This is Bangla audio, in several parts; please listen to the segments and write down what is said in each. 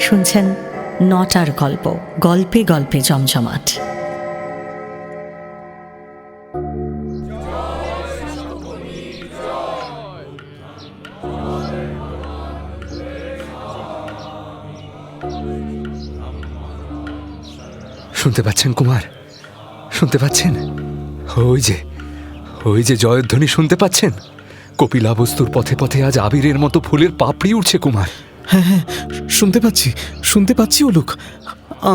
শুনছেন নটার গল্প, গল্পে গল্পে জমজমাট। শুনতে পাচ্ছেন কুমার? শুনতে পাচ্ছেন? ওই যে জয়ধ্বনি শুনতে পাচ্ছেন? কপিলাবস্তুর পথে পথে আজ আবিরের মতো ফুলের পাপড়ি উঠছে কুমার। হ্যাঁ, শুনতে পাচ্ছি অলোক।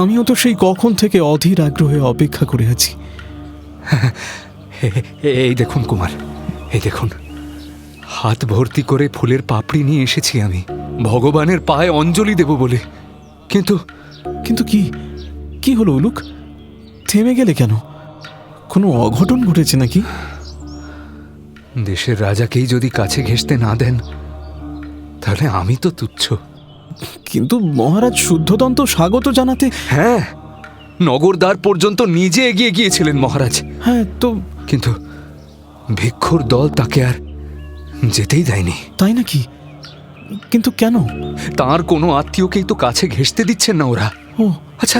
আমিও তো সেই কখন থেকে অধীর আগ্রহে অপেক্ষা করে আছি। এই দেখুন কুমার, এই দেখুন, হাত ভর্তি করে ফুলের পাপড়ি নিয়ে এসেছি আমি ভগবানের পায়ে অঞ্জলি দেব বলে। কিন্তু কি হলো অলোক? থেমে গেলে কেন? কোনো অঘটন ঘটেছে নাকি? দেশের রাজাকেই যদি কাছে ঘেঁষতে না দেন তাহলে আমি তো তুচ্ছ। কিন্তু মহারাজ শুদ্ধদন্ত স্বাগত জানাতে। হ্যাঁ, নগরদ্বার পর্যন্ত নিজে এগিয়ে গিয়েছিলেন মহারাজ। হ্যাঁ তো, কিন্তু ভিক্ষুর দল তাকে আর যেতেই দেয়নি। তাই নাকি? কিন্তু কেন? তার কোনো আত্মীয়কেই তো কাছে ঘেঁষতে দিচ্ছেন না ওরা। ও আচ্ছা,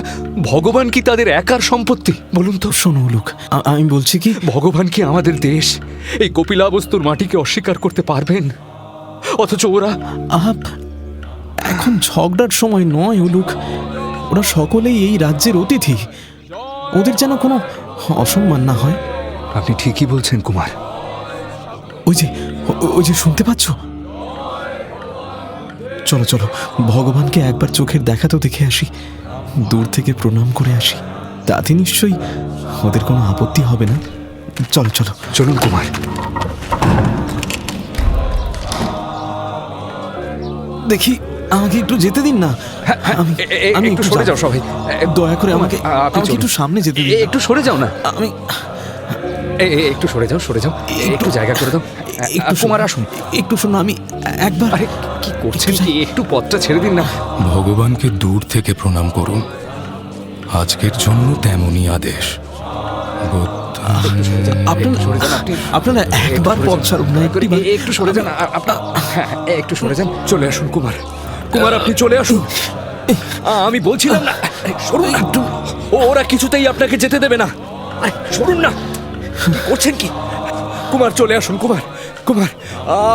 ভগবান কি তাদের একার সম্পত্তি বলুন তো? শোনো অলোক, আমি বলছি কি, ভগবান কি আমাদের দেশ, এই কপিলাবস্তুর মাটিকে অস্বীকার করতে পারবেন? অথচ ওরা। এখন ঝগড়ার সময় নয় অলোক। ওরা সকলেই এই রাজ্যের অতিথি। ওদের যেন কোনো অসম্মান না হয়। আপনি ঠিকই বলছেন কুমার। ওই যে শুনতে পাচ্ছ? চলো ভগবানকে একবার চোখের দেখা তো দেখে আসি, দূর থেকে প্রণাম করে আসি। তাতে নিশ্চয়ই ওদের কোনো আপত্তি হবে না। চলুন কুমার। দেখি, আমাকে একটু যেতে দিন না। আমি একটু সরে যাও সবাই, দয়া করে আমাকে একটু সামনে যেতে দিন। একটু সরে যাও না। আমি একটু সরে যাও, একটু জায়গা করে দাও। কুমার আসুন। একটু শোনো, আমি একবার। আরে কি করছেন? একটু পথটা ছেড়ে দিন না। ভগবানকে দূর থেকে প্রণাম করুন, আজকের জন্য তেমনই আদেশ। আপনারা একবার পথ ছাড়ুন না, একটু সরে যান। একটু সরে যান। চলে আসুন কুমার, আপনি চলে আসুন। আমি বলছিলাম না, সরুন না একটু। ওরা কিছুতেই আপনাকে যেতে দেবে না। সরুন না, করছেন কি? কুমার চলে আসুন। কুমার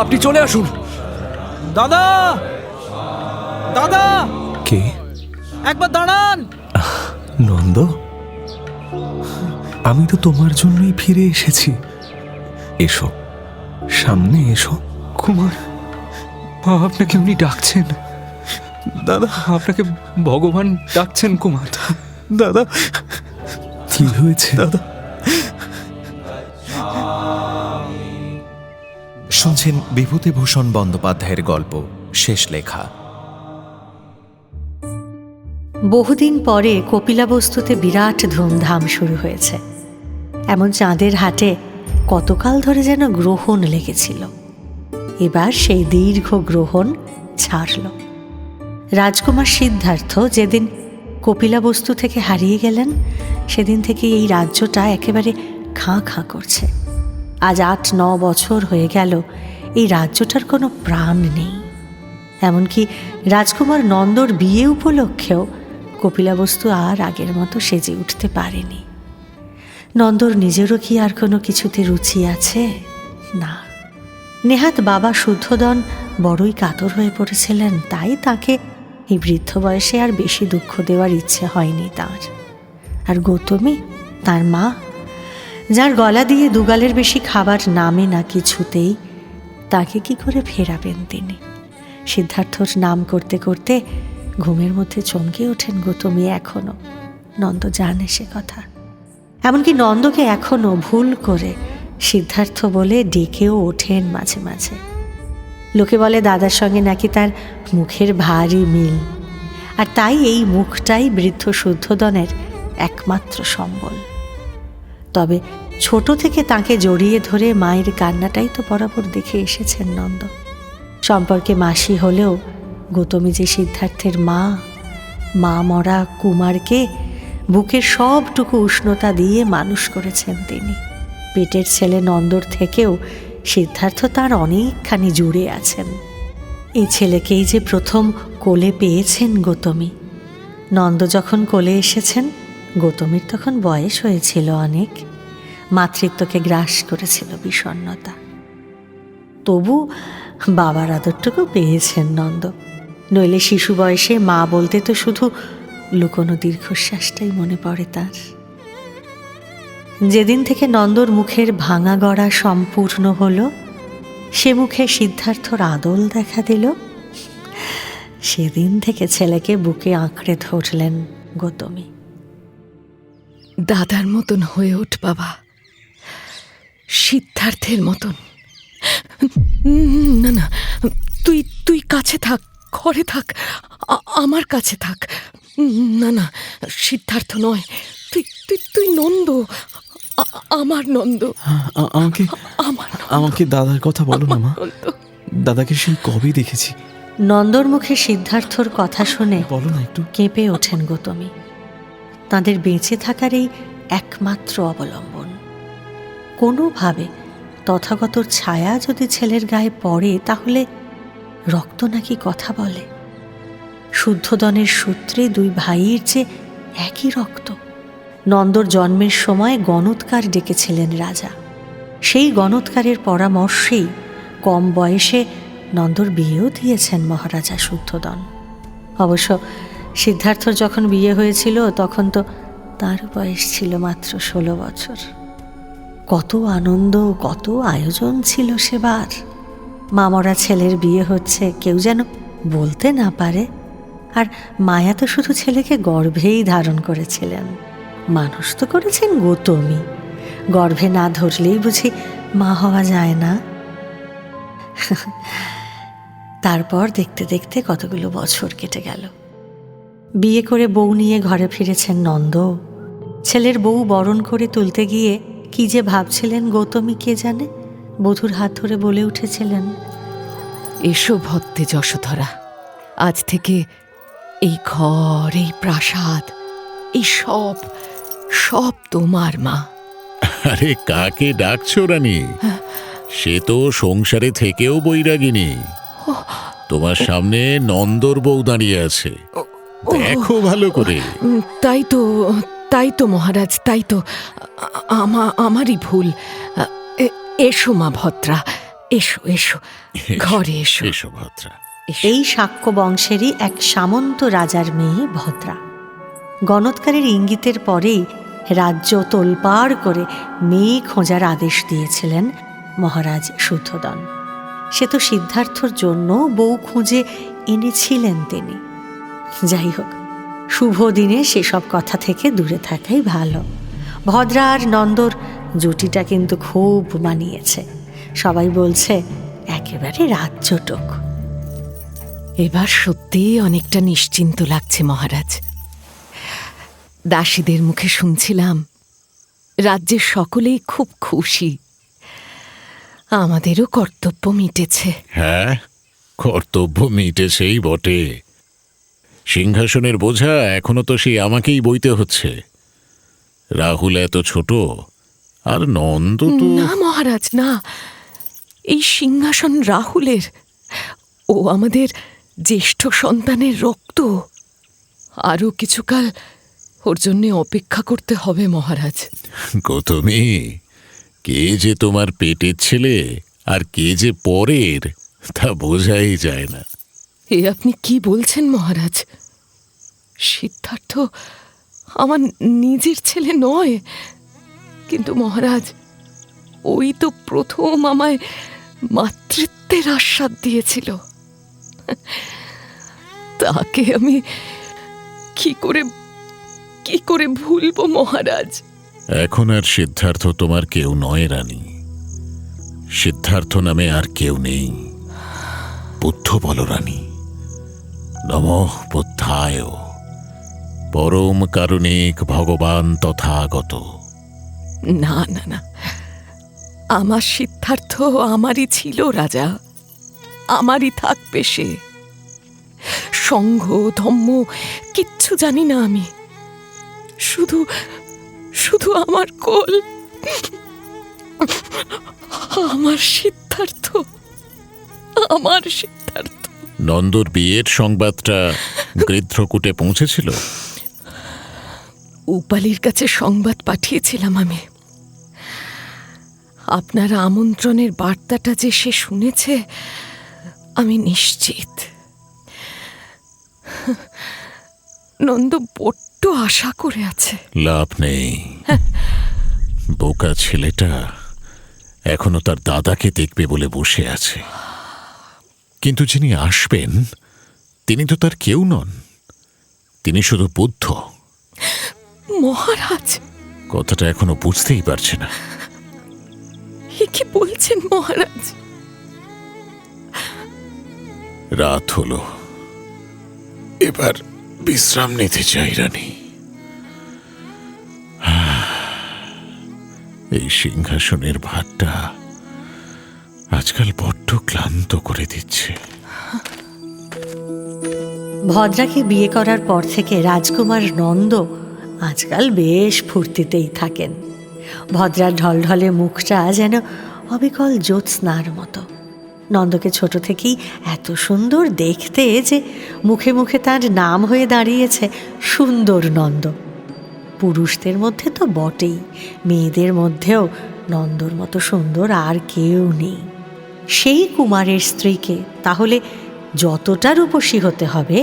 আপনি চলে আসুন। দাদা কে? একবার দাঁড়ান। নন্দ, আমি তো তোমার জন্যই ফিরে এসেছি। এসো, সামনে এসো। কুমার, আপনাকে উনি ডাকছেন। দাদা, আপনাকে ভগবান ডাকছেন কুমার। দাদা, কি হয়েছে? দাদা, শুনছেন বিভূতিভূষণ বন্দ্যোপাধ্যায়ের গল্প শেষ লেখা। বহুদিন পরে কপিলাবস্তুতে বিরাট ধুমধাম শুরু হয়েছে। এমন চাঁদের হাটে কতকাল ধরে যেন গ্রহণ লেগেছিল। এবার সেই দীর্ঘ গ্রহণ ছাড়ল। রাজকুমার সিদ্ধার্থ যেদিন কপিলাবস্তু থেকে হারিয়ে গেলেন, সেদিন থেকে এই রাজ্যটা একেবারে খাঁ খাঁ করছে। আজ 8-9 বছর হয়ে গেল এই রাজ্যটার কোনো প্রাণ নেই। এমনকি রাজকুমার নন্দর বিয়ে উপলক্ষেও কপিলাবস্তু আর আগের মতো সেজে উঠতে পারেনি। নন্দর নিজেরও কি আর কোনো কিছুতে রুচি আছে? না। নেহাত বাবা শুদ্ধোদন বড়ই কাতর হয়ে পড়েছিলেন, তাই তাকে এই বৃদ্ধ বয়সে আর বেশি দুঃখ দেওয়ার ইচ্ছে হয়নি তার। আর গৌতমী, তার মা, যার গলা দিয়ে দুগালের বেশি খাবার নামে না কিছুতেই, তাকে কি করে ফেরাবেন তিনি? সিদ্ধার্থর নাম করতে করতে ঘুমের মধ্যে চমকে ওঠেন গৌতমী এখনো। নন্দ জানে সে কথা। এমনকি নন্দকে এখনো ভুল করে সিদ্ধার্থ বলে ডেকেও ওঠেন মাঝে মাঝে। লোকে বলে দাদার সঙ্গে নাকি তার মুখের ভারী মিল, আর তাই এই মুখটাই বৃদ্ধ শুদ্ধোদনের একমাত্র সম্বল। তবে ছোট থেকে তাকে জড়িয়ে ধরে মায়ের কান্নাটাই তো বরাবর দেখে এসেছেন নন্দ। সম্পর্কে মাসি হলেও গৌতমী যে সিদ্ধার্থের মা মরা কুমারকে বুকের সবটুকু উষ্ণতা দিয়ে মানুষ করেছেন তিনি। পেটের ছেলে নন্দর থেকেও সিদ্ধার্থ তার অনেকখানি জুড়ে আছেন। এই ছেলেকেই যে প্রথম কোলে পেয়েছেন গৌতমী। নন্দ যখন কোলে এসেছেন, গৌতমীর তখন বয়স হয়েছিল অনেক। মাতৃত্বকে গ্রাস করেছিল বিষণ্ণতা। তবু বাবার আদরটুকু পেয়েছেন নন্দ। নইলে শিশু বয়সে মা বলতে তো শুধু লুকোনো দীর্ঘশ্বাসটাই মনে পড়ে তার। যেদিন থেকে নন্দর মুখের ভাঙা গড়া সম্পূর্ণ হলো, সে মুখে সিদ্ধার্থর আদল দেখা দিল, সেদিন থেকে ছেলেকে বুকে আঁকড়ে ধরলেন গৌতমী। দাদার মতন হয়ে ওঠ বাবা, সিদ্ধার্থের মতন। না না, তুই তুই কাছে থাক, ঘরে থাক, আমার কাছে থাক। না না, সিদ্ধার্থ নয়, তুই তুই তুই নন্দ, আমার নন্দ। আমাকে আমার নন্দ, আমাকে দাদার কথা বলো না মা। নন্দ। দাদাকে সেই কবে দেখেছি। নন্দর মুখে সিদ্ধার্থর কথা শুনে বলো না একটু। কেঁপে ওঠেন গৌতমী। তাঁদের বেঁচে থাকার এই একমাত্র অবলম্বন। কোনোভাবে তথাগতর ছায়া যদি ছেলের গায়ে পড়ে, তাহলে রক্ত নাকি কথা বলে। শুদ্ধোদনের সূত্রে দুই ভাইয়ের যে একই রক্ত। নন্দর জন্মের সময় গণৎকার ডেকেছিলেন রাজা। সেই গণৎকারের পরামর্শেই কম বয়সে নন্দর বিয়েও দিয়েছেন মহারাজা শুদ্ধোদন। অবশ্য সিদ্ধার্থর যখন বিয়ে হয়েছিল, তখন তো তার বয়স ছিল মাত্র 16 বছর। কত আনন্দ, কত আয়োজন ছিল সেবার। মামরা ছেলের বিয়ে হচ্ছে, কেউ যেন বলতে না পারে। আর মায়া তো শুধু ছেলেকে গর্ভেই ধারণ করেছিলেন, মানুষ তো করেছেন গৌতমী। গর্ভে না ধরলেই বুঝি মা হওয়া যায় না? তারপর দেখতে দেখতে কতগুলো বছর কেটে গেল। বিয়ে করে বউ নিয়ে ঘরে ফিরেছেন নন্দ। ছেলের বউ বরণ করে তুলতে গিয়ে কি যে ভাবছিলেন গৌতমী কে জানে। বধূর হাত ধরে বলে উঠেছিলেন, এসো ভক্তে যশোধরা, আজ থেকে এই ঘর, এই প্রাসাদ, এই সব সব তোমার মা। আরে কাকে ডাকছো রানী? সে তো সংসারে থেকেও বৈরাগিনী। তোমার সামনে নন্দর বউ দাঁড়িয়ে আছে, দেখো ভালো করে। তাই তো মহারাজ, তাই তো। আমারই ভুল। এসো মা ভদ্রা, এসো এসো, ঘরে এসো। এসো ভদ্রা। এই শাক্য বংশেরই এক সামন্ত রাজার মেয়ে ভদ্রা। গণৎকারের ইঙ্গিতের পরেই রাজ্য তোলপাড় করে মেয়ে খোঁজার আদেশ দিয়েছিলেন মহারাজ শুদ্ধোদন। সে তো সিদ্ধার্থর জন্য বউ খুঁজে এনেছিলেন তিনি। যাই হোক, শুভ দিনে সেসব কথা থেকে দূরে থাকাই ভালো। ভদ্রা আর নন্দর জুটিটা কিন্তু খুব মানিয়েছে। সবাই বলছে একেবারে রাজ্যটক। এবার সত্যিই অনেকটা নিশ্চিন্ত লাগছে মহারাজ। দাসীদের মুখে শুনছিলাম রাজ্যের সকলেই খুব খুশি। আমাদেরও কর্তব্য মিটেছে। হ্যাঁ, কর্তব্য মিটেছেই বটে। সিংহাসনের বোঝা এখনো তো সেই আমাকেই বইতে হচ্ছে। রাহুল এত ছোট, আর নন্দ তো। না মহারাজ, না, এই সিংহাসন রাহুলের। ও আমাদের জ্যেষ্ঠ সন্তানের রক্ত। আরও কিছুকাল ওর জন্য অপেক্ষা করতে হবে মহারাজ। গৌতমী, কে যে তোমার পেটের ছেলে আর কে যে পরের, তা বোঝাই যায় না। এ আপনি কি বলছেন মহারাজ? সিদ্ধার্থ আমার নিজের ছেলে নয়, কিন্তু মহারাজ ওই তো প্রথম আমায় মাতৃত্বের আস্বাদ দিয়েছিল। তাকে আমি কি করে ভুলবো মহারাজ? এখন আর সিদ্ধার্থ তোমার কেউ নয় রানী। সিদ্ধার্থ নামে আর কেউ নেই। বুদ্ধ বলো রানী, নমঃ বুদ্ধায়, পরম কারুণিক ভগবান তথাগত। না না না, আমার সিদ্ধার্থ আমারই ছিল রাজা, আমারই থাকবে সে। সংঘ ধম্ম কিচ্ছু জানি না আমি, শুধু আমার কোল, আমার সিদ্ধার্থ, আমার সিদ্ধার্থ। নন্দর বিয়ের সংবাদটা গৃধ্রকূটে পৌঁছেছিল? উপালির কাছে সংবাদ পাঠিয়েছিলাম আমি। আপনার আমন্ত্রণের বার্তাটা যে সে শুনেছে আমি নিশ্চিত। নন্দ বড্ড আশা করে আছে। লাভ নেই, বোকা ছেলেটা এখনো তার দাদাকে দেখবে বলে বসে আছে। কিন্তু যিনি আসবেন তিনি তো তার কেউ নন, তিনি শুধু বুদ্ধ। মহারাজ, কথাটা এখনো বুঝতেই পারছে না। এ কি বলছেন মহারাজ? রাত হলো, এবার বিশ্রাম নিতে চাই রানী। এই সিংহাসনের ভারটা আজকাল বড্ড ক্লান্ত করে দিচ্ছে। ভদ্রাকে বিয়ে করার পর থেকে রাজকুমার নন্দ আজকাল বেশ ফুর্তিতেই থাকেন। ভদ্রার ঢলঢলে মুখটা যেন অবিকল জ্যোৎস্নার মতো। নন্দকে ছোট থেকেই এত সুন্দর দেখতে যে মুখে মুখে তার নাম হয়ে দাঁড়িয়েছে সুন্দর নন্দ। পুরুষদের মধ্যে তো বটেই, মেয়েদের মধ্যেও নন্দর মতো সুন্দর আর কেউ নেই। সেই কুমারের স্ত্রীকে তাহলে যতটা রূপসী হতে হবে,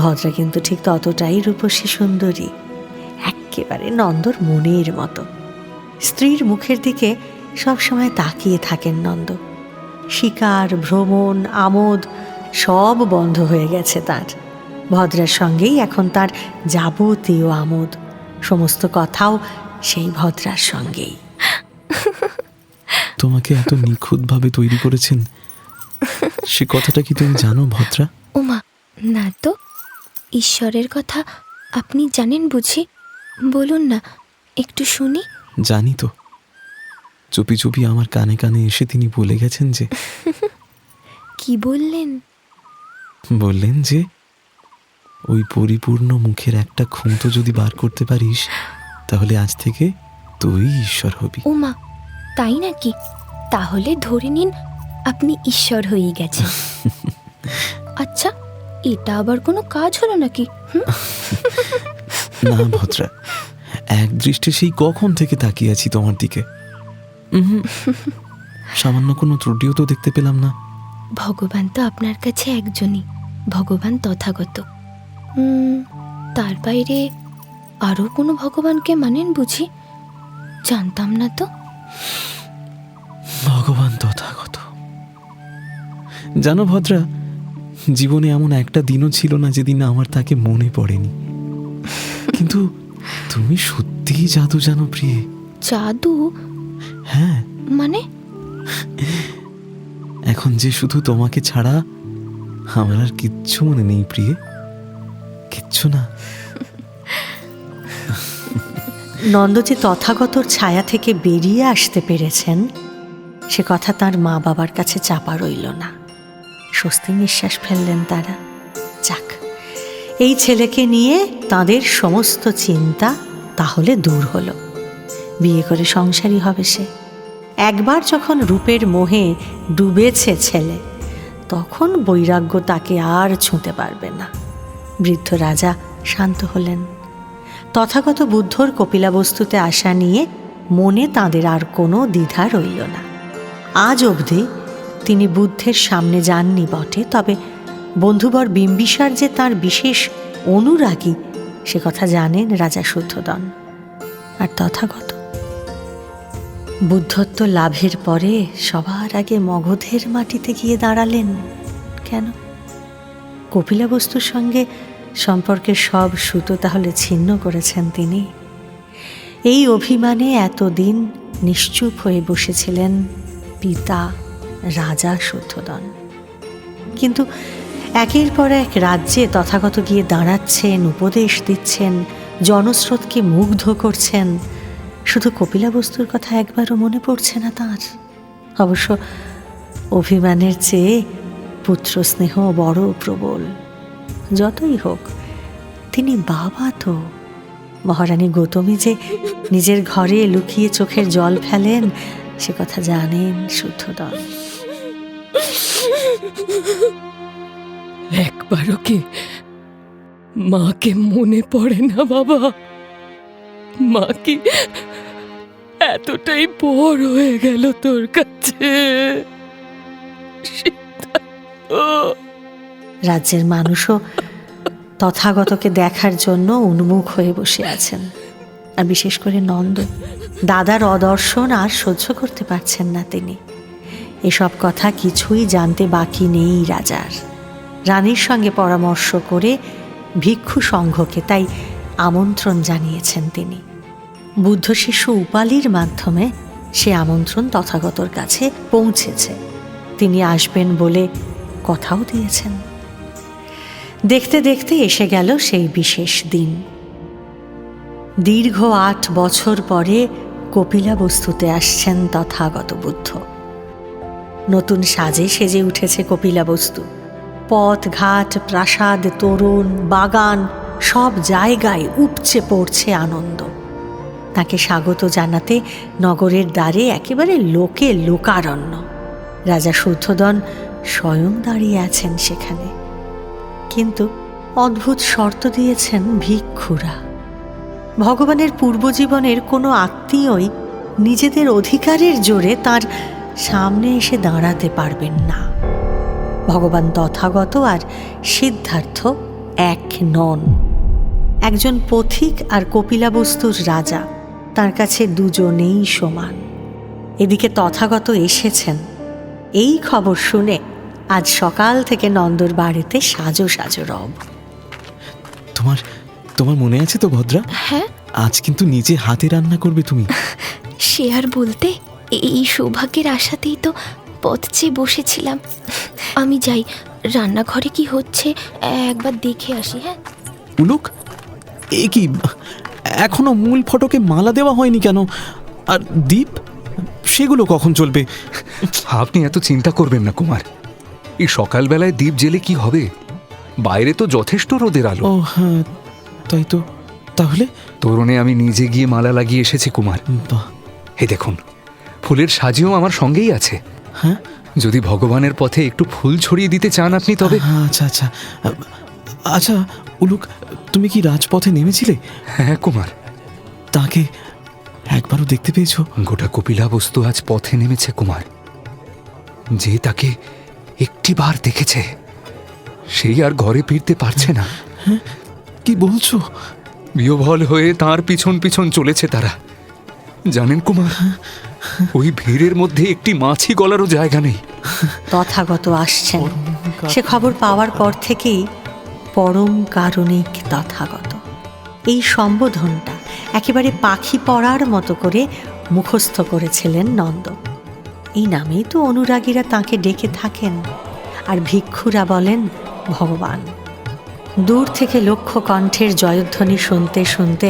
ভদ্রা কিন্তু ঠিক ততটাই রূপসী সুন্দরী, একেবারে নন্দর মনের মতো। স্ত্রীর মুখের দিকে সবসময় তাকিয়ে থাকেন নন্দ। শিকার, ভ্রমণ, আমোদ সব বন্ধ হয়ে গেছে তার। ভদ্রার সঙ্গেই এখন তার যাবতীয় আমোদ, সমস্ত কথাও সেই ভদ্রার সঙ্গেই। তোমাকে এত নিখুঁতভাবে তৈরি করেছেন, সে কথাটা কি তুমি জানো ভদ্রা? ওমা, না তো। ঈশ্বরের কথা আপনি জানেন বুঝি? বলুন না, একটু শুনি। জানি তো, চুপি চুপি আমার কানে কানে এসে তিনি বলে গেছেন যে কি বললেন? বললেন যে ওই পরিপূর্ণ মুখের একটা খুঁতো যদি বার করতে পারিস, তাহলে আজ থেকে তুই ঈশ্বর হবি। ওমা, তাই নাকি? তাহলে ধরে নিন আপনি ঈশ্বর হয়ে গেছেন। আচ্ছা, এটা আবার কোনো কাজ হলো নাকি? না ভদ্রা, এক দৃষ্টে সেই কখন থেকে তাকিয়ে আছি তোমার দিকে। সামান্য কোনো ত্রুটিও তো দেখতে পেলাম না। ভগবান তো আপনার কাছে একজনই, ভগবান তথাগত। তার বাইরে আরও কোনো ভগবানকে মানেন বুঝি? জানতাম না তো। ভগবান তথাগত। জানো ভদ্রা, জীবনে এমন একটা দিনও ছিল না যেদিন আমার তাকে মনে পড়েনি। কিন্তু তুমি সত্যিই জাদু জানো প্রিয়ে। জাদু? হ্যাঁ, মানে? এখন যে শুধু তোমাকে ছাড়া আমার আর কিচ্ছু মনে নেই প্রিয়ে, কিচ্ছু না। নন্দ যে তথাগতর ছায়া থেকে বেরিয়ে আসতে পেরেছেন, সে কথা তার মা বাবার কাছে চাপা রইল না। স্বস্তি নিঃশ্বাস ফেললেন তারা। যাক, এই ছেলেকে নিয়ে তাদের সমস্ত চিন্তা তাহলে দূর হলো। বিয়ে করে সংসারী হবে সে। একবার যখন রূপের মোহে ডুবেছে ছেলে, তখন বৈরাগ্য তাকে আর ছুঁতে পারবে না। বৃদ্ধ রাজা শান্ত হলেন। তথাগত বুদ্ধর কপিলাবস্তুতে আসা নিয়ে মনে তাঁদের আর কোনো দ্বিধা রইল না। আজ অবধি তিনি বুদ্ধের সামনে যাননি বটে, তবে বন্ধুবর বিম্বিসার যে তাঁর বিশেষ অনুরাগী সে কথা জানেন রাজা শুদ্ধোদন। আর তথাগত বুদ্ধত্ব লাভের পরে সবার আগে মগধের মাটিতে গিয়ে দাঁড়ালেন কেন? কপিলাবস্তুর সঙ্গে সম্পর্কের সব সুতো তাহলে ছিন্ন করেছেন তিনি। এই অভিমানে এতদিন নিশ্চুপ হয়ে বসেছিলেন পিতা রাজা শুদ্ধোদন। কিন্তু একের পর এক রাজ্যে তথাগত গিয়ে দাঁড়াচ্ছেন, উপদেশ দিচ্ছেন, জনস্রোতকে মুগ্ধ করছেন। শুধু কপিলাবস্তুর কথা একবারও মনে পড়ছে না তাঁর। অবশ্য অভিমানের চেয়ে পুত্রস্নেহ বড় প্রবল। যতই হোক তিনি বাবা তো। মহারানী গৌতমী যে নিজের ঘরে লুকিয়ে চোখের জল ফেলেন সে কথা জানেন শুদ্ধোদন। একবারও কি মাকে মনে পড়ে না বাবা? মা কি এতটাই বড় হয়ে গেল তোর কাছে? রাজ্যের মানুষও তথাগতকে দেখার জন্য উন্মুখ হয়ে বসে আছেন। আর বিশেষ করে নন্দ, দাদার অদর্শন আর সহ্য করতে পারছেন না তিনি। এসব কথা কিছুই জানতে বাকি নেই রাজার। রানীর সঙ্গে পরামর্শ করে ভিক্ষু সংঘকে তাই আমন্ত্রণ জানিয়েছেন তিনি। বুদ্ধ শিষ্য উপালির মাধ্যমে সে আমন্ত্রণ তথাগতর কাছে পৌঁছেছে। তিনি আসবেন বলে কথাও দিয়েছেন। দেখতে দেখতে এসে গেল সেই বিশেষ দিন। দীর্ঘ ৮ বছর পরে কপিলাবস্তুতে আসছেন তথাগত বুদ্ধ। নতুন সাজে সেজে উঠেছে কপিলাবস্তু। পথ ঘাট, প্রাসাদ, তোরণ, বাগান সব জায়গায় উপচে পড়ছে আনন্দ। তাকে স্বাগত জানাতে নগরের দ্বারে একেবারে লোকে লোকারণ্য। রাজা শুদ্ধোদন স্বয়ং দাঁড়িয়ে আছেন সেখানে। কিন্তু অদ্ভুত শর্ত দিয়েছেন ভিক্ষুরা। ভগবানের পূর্বজীবনের কোনো আত্মীয়ই নিজেদের অধিকারের জোরে তার সামনে এসে দাঁড়াতে পারবেন না। ভগবান তথাগত আর সিদ্ধার্থ এক নন। একজন পথিক আর কপিলাবস্তুর রাজা, তার কাছে দুজনেই সমান। এদিকে তথাগত এসেছেন, এই খবর শুনে আজ সকাল থেকে নন্দর বাড়িতে সাজো সাজো রব। তোমার তোমার মনে আছে তো ভদ্রা? হ্যাঁ, আজ কিন্তু নিজে হাতে রান্না করবে তুমি। সে আর বলতে, এই সৌভাগ্যের আশাতেই তো পথ চেয়ে বসেছিলাম। আমি যাই, রান্নাঘরে কি হচ্ছে একবার দেখে আসি। হ্যাঁ উলুক, এ কি এখনো মূল ফটকে মালা দেওয়া হয়নি কেন? আর দীপ, সেগুলো কখন চলবে? আপনি এত চিন্তা করবেন না কুমার। এই সকালবেলায় দ্বীপ জেলে কি হবে? বাইরে তো যথেষ্ট রোদের আলো। ও হ্যাঁ, তাই তো। তাহলে তোরণে আমি নিজে গিয়ে মালা লাগিয়ে এসেছি কুমার। বাহ, হে দেখুন, ফুলের সাজিও আমার সঙ্গেই আছে। হ্যাঁ যদি ভগবানের পথে একটু ফুল ছড়িয়ে দিতে চান আপনি, তবে আচ্ছা আচ্ছা আচ্ছা। উলুক, তুমি কি রাজপথে নেমেছিলে? হ্যাঁ কুমার। তাকে একবারও দেখতে পেয়েছো? গোটা কপিলাবস্তু আজ পথে নেমেছে কুমার। যে তাকে একটিবার দেখেছে সেই আর ঘরে ফিরতে পারছে না। কি বলছো? বিহ্বল হয়ে তার পিছন পিছন চলেছে তারা। জানেন কুমার, ওই ভিড়ের মধ্যে একটি মাছি গলারও জায়গা নেই। তথাগত আসছেন সে খবর পাওয়ার পর থেকেই পরম কারণিক তথাগত, এই সম্বোধনটা একেবারে পাখি পড়ার মতো করে মুখস্থ করেছিলেন নন্দ। এই নামেই তো অনুরাগীরা তাকে ডেকে থাকেন, আর ভিক্ষুরা বলেন ভগবান। দূর থেকে লক্ষ কণ্ঠের জয়ধ্বনি শুনতে শুনতে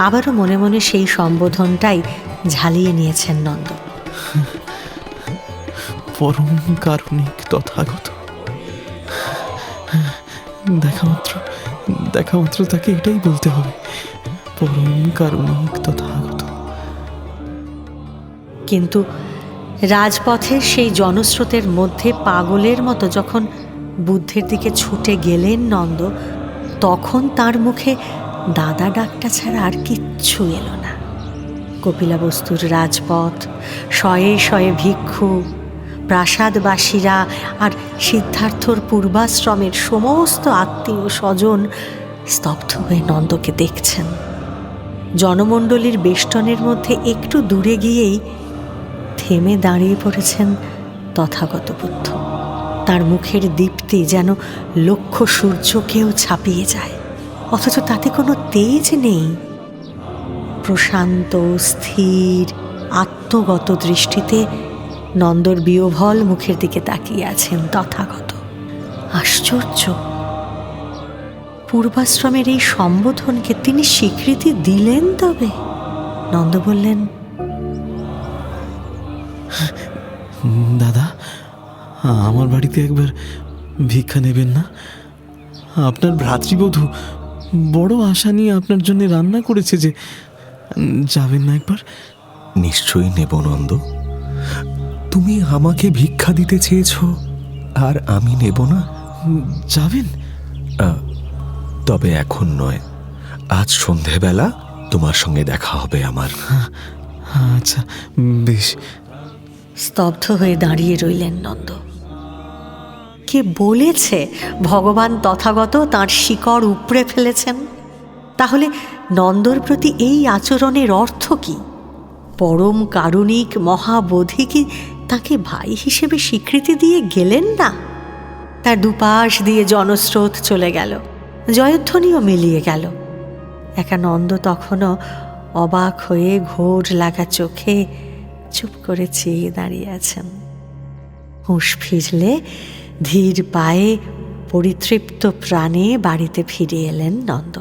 আবারও মনে মনে সেই সম্বোধনটাই ঝালিয়ে নিয়েছেন নন্দ। পরম কারণিক তথাগত। দেখা মাত্র তাকে এটাই বলতে হবে, পরম কারণিক তথাগত। কিন্তু রাজপথের সেই জনস্রোতের মধ্যে পাগলের মতো যখন বুদ্ধের দিকে ছুটে গেলেন নন্দ, তখন তার মুখে দাদা ডাকটা ছাড়া আর কিচ্ছু এলো না। কপিলাবস্তুর রাজপথ, শয়ে শয়ে ভিক্ষু, প্রাসাদবাসীরা আর সিদ্ধার্থর পূর্বাশ্রমের সমস্ত আত্মীয় স্বজন স্তব্ধ হয়ে নন্দকে দেখছেন। জনমণ্ডলীর বেষ্টনের মধ্যে একটু দূরে গিয়েই থেমে দাঁড়িয়ে পড়েছেন তথাগত বুদ্ধ। তার মুখের দীপ্তি যেন লক্ষ সূর্যকেও ছাপিয়ে যায়, অথচ তাতে কোনো তেজ নেই। প্রশান্ত, স্থির, আত্মগত দৃষ্টিতে নন্দর বিহ্বল মুখের দিকে তাকিয়ে আছেন তথাগত। আশ্চর্য, পূর্বাশ্রমের এই সম্বোধনকে তিনি স্বীকৃতি দিলেন। তবে নন্দ বললেন, দাদা, আমার বাড়িতে একবার ভিক্ষা নেবেন না? আপনার ভ্রাতৃবধূ বড় আশা নিয়ে আপনার জন্য রান্না করেছে, যে যাবেন না একবার? নিশ্চয়ই নেব নন্দ। তুমি আমাকে ভিক্ষা দিতে চেয়েছ আর আমি নেব না? যাবেন? তবে এখন নয়, আজ সন্ধেবেলা তোমার সঙ্গে দেখা হবে আমার। আচ্ছা, বেশ। স্তব্ধ হয়ে দাঁড়িয়ে রইলেন নন্দ। কে বলেছে ভগবান তথাগত তাঁর শিকড় উপড়ে ফেলেছেন? তাহলে নন্দর প্রতি এই আচরণের অর্থ কি? পরম কারুণিক মহাবোধি কি তাকে ভাই হিসেবে স্বীকৃতি দিয়ে গেলেন না? তার দুপাশ দিয়ে জনস্রোত চলে গেল, জয়ধ্বনিও মিলিয়ে গেল। একা নন্দ তখনও অবাক হয়ে ঘোর লাগা চোখে চুপ করে চেয়ে দাঁড়িয়ে আছেন। হুঁশ ফিরলে ধীর পায়ে পরিতৃপ্ত প্রাণে বাড়িতে ফিরে এলেন নন্দ।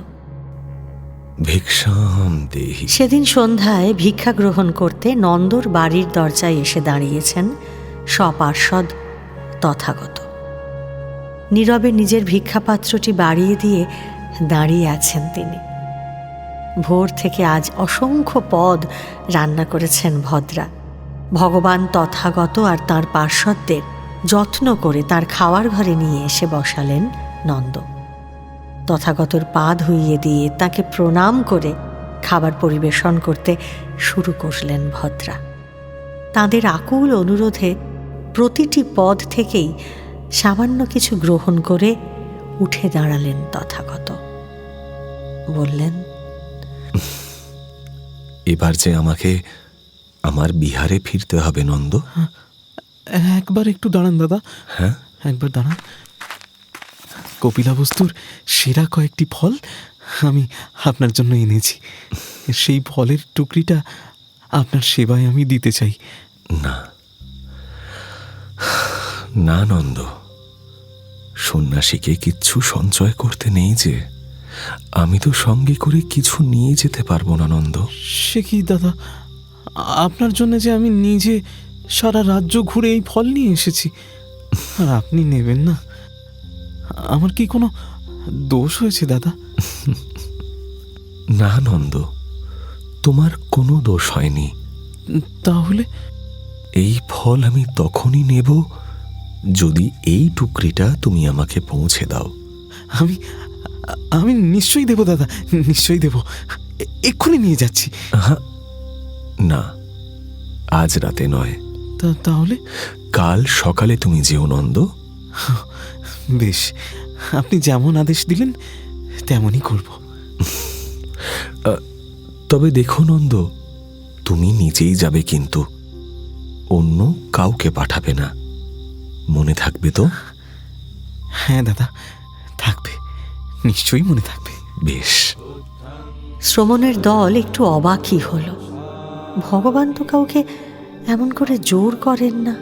ভিক্ষাম দেহি। সেদিন সন্ধ্যায় ভিক্ষা গ্রহণ করতে নন্দর বাড়ির দরজায় এসে দাঁড়িয়েছেন সপার্ষদ তথাগত। নীরবে নিজের ভিক্ষাপাত্রটি বাড়িয়ে দিয়ে দাঁড়িয়ে আছেন তিনি। ভোর থেকে আজ অসংখ্য পদ রান্না করেছেন ভদ্রা। ভগবান তথাগত আর তাঁর পার্ষদদের যত্ন করে তার খাওয়ার ঘরে নিয়ে এসে বসালেন নন্দ। তথাগতর পা ধুইয়ে দিয়ে তাকে প্রণাম করে খাবার পরিবেশন করতে শুরু করলেন ভদ্রা। তাঁদের আকুল অনুরোধে প্রতিটি পদ থেকেই সামান্য কিছু গ্রহণ করে উঠে দাঁড়ালেন তথাগত। বললেন, এবার যে আমাকে আমার বিহারে ফিরতে হবে নন্দ। একবার একটু দাঁড়ান দাদা। হ্যাঁ, একবার দাঁড়ান। কপিলাবস্তুর সেরা কয়েকটি ফল আমি আপনার জন্য এনেছি। সেই ফলের টুকরিটা আপনার সেবায় আমি দিতে চাই। না না নন্দ, সন্ন্যাসীকে কিচ্ছু সঞ্চয় করতে নেই যে। আমি তো সঙ্গে করে কিছু নিয়ে যেতে পারবো না নন্দ। সে কি দাদা, আপনার জন্য যে আমি নিজে সারা রাজ্য ঘুরে এই ফল নিয়ে এসেছি, আর আপনি নেবেন না? আমার কি কোনো দোষ হয়েছে দাদা? না নন্দ, তোমার কোনো দোষ হয়নি। তাহলে এই ফল আমি তখনই নেব যদি এই টুকরিটা তুমি আমাকে পৌঁছে দাও। আমি আমি নিশ্চয়ই দেব দাদা, নিশ্চয়ই দেব। এক্ষুনি নিয়ে যাচ্ছি। না, আজ রাতে নয়। তাহলে কাল সকালে তুমি যেও নন্দ। বেশ, আপনি যেমন আদেশ দিলেন তেমনই করব। তবে দেখো নন্দ, তুমি নিজেই যাবে, কিন্তু অন্য কাউকে পাঠাবে না। মনে থাকবে তো? হ্যাঁ দাদা, থাকবে, নিশ্চয়ই মনে থাকবে। বেশ। শ্রমণের দল একটু অবাকই হল। ভগবান তো কাউকে এমন করে জোর করেন না।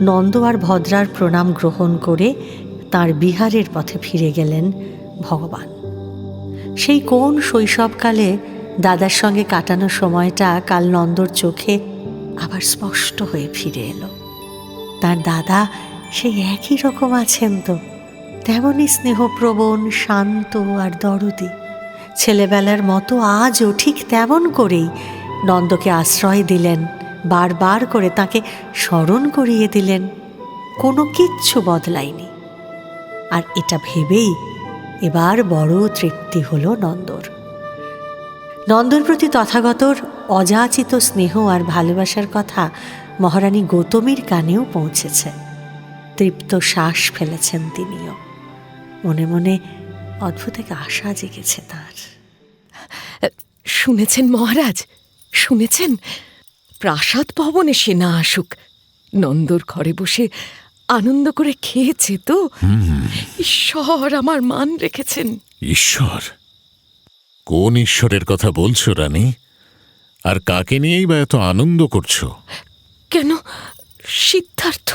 নন্দ আর ভদ্রার প্রণাম গ্রহণ করে তার বিহারের পথে ফিরে গেলেন ভগবান। সেই কোন শৈশবকালে দাদার সঙ্গে কাটানো সময়টা কাল নন্দর চোখে আবার স্পষ্ট হয়ে ফিরে এলো। তার দাদা সেই একই রকম আছেন তো, তেমনই স্নেহপ্রবণ, শান্ত আর দরদি। ছেলেবেলার মতো আজও ঠিক তেমন করেই নন্দকে আশ্রয় দিলেন, বারবার করে তাকে স্মরণ করিয়ে দিলেন। কোনো কিচ্ছু বদলায়নি। আর এটা ভেবেই এবার বড় তৃপ্তি হলো নন্দর। নন্দর প্রতি তথাগতর অযাচিত স্নেহ আর ভালোবাসার কথা মহারানী গৌতমীর কানেও পৌঁছেছে। তৃপ্ত শ্বাস ফেলেছেন তিনিও। মনে মনে অদ্ভুত এক আশা জেগেছে তার। শুনেছেন মহারাজ, শুনেছেন? প্রাসাদ ভবনে সে না আসুক, নন্দর ঘরে বসে আনন্দ করে খেয়েছে তো। ঈশ্বর আমার মান রেখেছেন। ঈশ্বর? কোন ঈশ্বরের কথা বলছো রানী? আর কাকে নিয়েই বা এত আনন্দ করছো? কেন, সিদ্ধার্থ।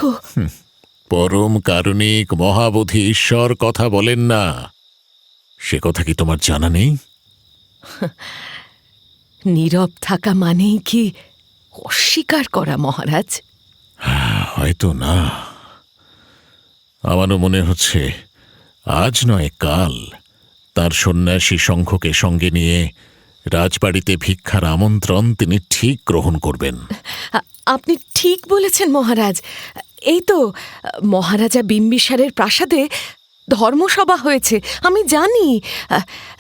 পরম কারুণিক মহাবোধি ঈশ্বর কথা বলেন না, সে কথা কি তোমার জানা নেই? নীরব থাকা মানেই কি অস্বীকার করা মহারাজ? হয়তো না। আমারও মনে হচ্ছে আজ নয় কাল তার সন্ন্যাসী শঙ্খকে সঙ্গে নিয়ে রাজবাড়িতে ভিক্ষার আমন্ত্রণ তিনি ঠিক গ্রহণ করবেন। আপনি ঠিক বলেছেন মহারাজ। এই তো মহারাজা বিম্বিসারের প্রাসাদে ধর্মসভা হয়েছে, আমি জানি।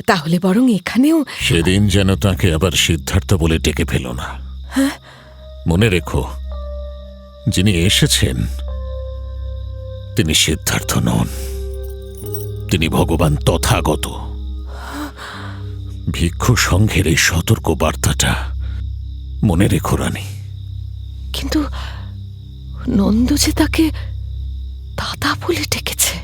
তাহলে বরং এখানেও। সেদিন যেন তাকে আবার সিদ্ধার্থ বলে ডেকে ফেল না। মনে রেখো, যিনি এসেছেন তিনি সিদ্ধার্থ নন, তিনি ভগবান তথাগত। ভিক্ষু সংঘের এই সতর্ক বার্তাটা মনে রেখো রানী। কিন্তু নন্দ যে তাকে দাদা বলে ডেকেছে।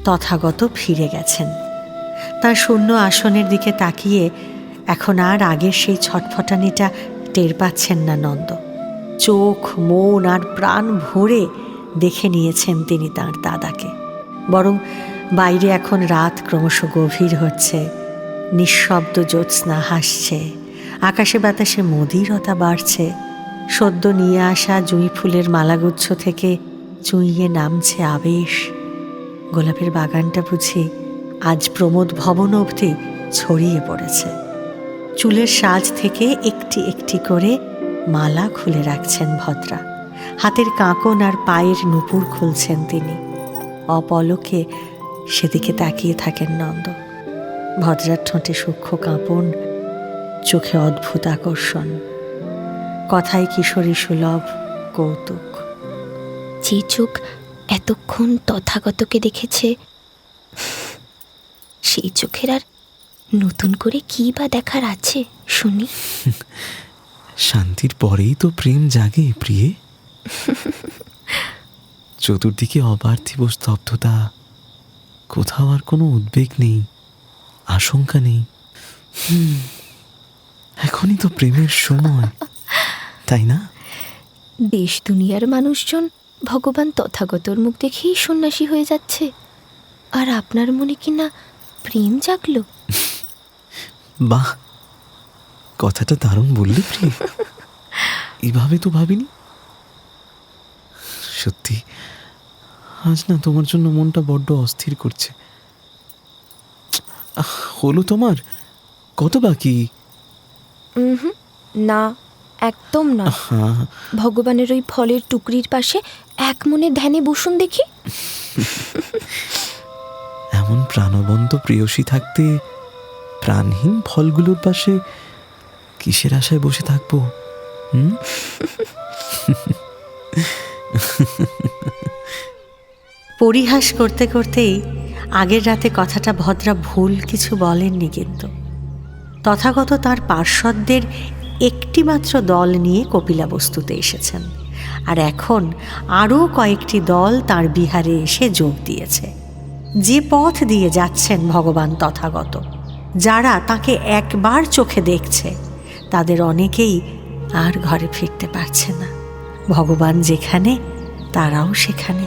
তথাগত ফিরে গেছেন। তার শূন্য আসনের দিকে তাকিয়ে এখন আর আগের সেই ছটফটানিটা টের পাচ্ছেন না নন্দ। চোখ, মন আর প্রাণ ভরে দেখে নিয়েছেন তিনি তার দাদাকে। বরং বাইরে এখন রাত ক্রমশ গভীর হচ্ছে, নিঃশব্দ জ্যোৎস্না হাসছে, আকাশে বাতাসে মদিরতা বাড়ছে, সদ্য নিয়ে আসা জুঁই ফুলের মালাগুচ্ছ থেকে চুঁইয়ে নামছে আবেশ। গোলাপের বাগানটা বুঝি আজ প্রমোদ ভবন অবধি ছড়িয়ে পড়েছে। চুলের সাজ থেকে একটি একটি করে মালা খুলে রাখছেন ভদ্রা, হাতের কাঁকন আর পায়ের নুপুর খুলছেন তিনি। অপলকে সেদিকে তাকিয়ে থাকেন নন্দ। ভদ্রার ঠোঁটে সূক্ষ্ম কাঁপন, চোখে অদ্ভুত আকর্ষণ, কথায় কিশোরী সুলভ কৌতুক। যে চোখ এতক্ষণ তথাগতকে দেখেছে, সেই চোখের আর নতুন করে কি বা দেখার আছে শুনি। শান্তির পরেই তো প্রেম জাগে প্রিয়ে। চতুর্দিকে অপার্থিব স্তব্ধতা, কোথাও আর কোনো উদ্বেগ নেই, আশঙ্কা নেই। এখনই তো প্রেমের সময়, তাই না? দেশ দুনিয়ার মানুষজন ভগবান তথাগতর মুখ দেখেই সন্ন্যাসী হয়ে যাচ্ছে, আর আপনার মনে কি না প্রেম জাগলো? বাহ, কথাটা দারুণ বললে প্রিয়ে। এভাবে তো ভাবিনি। সত্যি আজ না তোমার জন্য মনটা বড্ড অস্থির করছে। হলো তোমার? কত বাকি? না, একদম না। ভগবানের ওই ফলের টুকরির পাশে এক মনে ধ্যানে বসুন দেখি। এমন প্রাণবন্ত প্রেয়সী থাকতে প্রাণহীন ফলগুলোর পাশে কিসের আশায় বসে থাকবো? পরিহাস করতে করতেই আগের রাতে কথাটা ভদ্রা ভুল কিছু বলেননি। কিন্তু তথাগত তার পার্শ্বদের একটিমাত্র দল নিয়ে কপিলাবস্তুতে এসেছেন, আর এখন আরও কয়েকটি দল তার বিহারে এসে যোগ দিয়েছে। যে পথ দিয়ে যাচ্ছেন ভগবান তথাগত, যারা তাকে একবার চোখে দেখছে, তাদের অনেকেই আর ঘরে ফিরতে পারছে না। ভগবান যেখানে, তারাও সেখানে।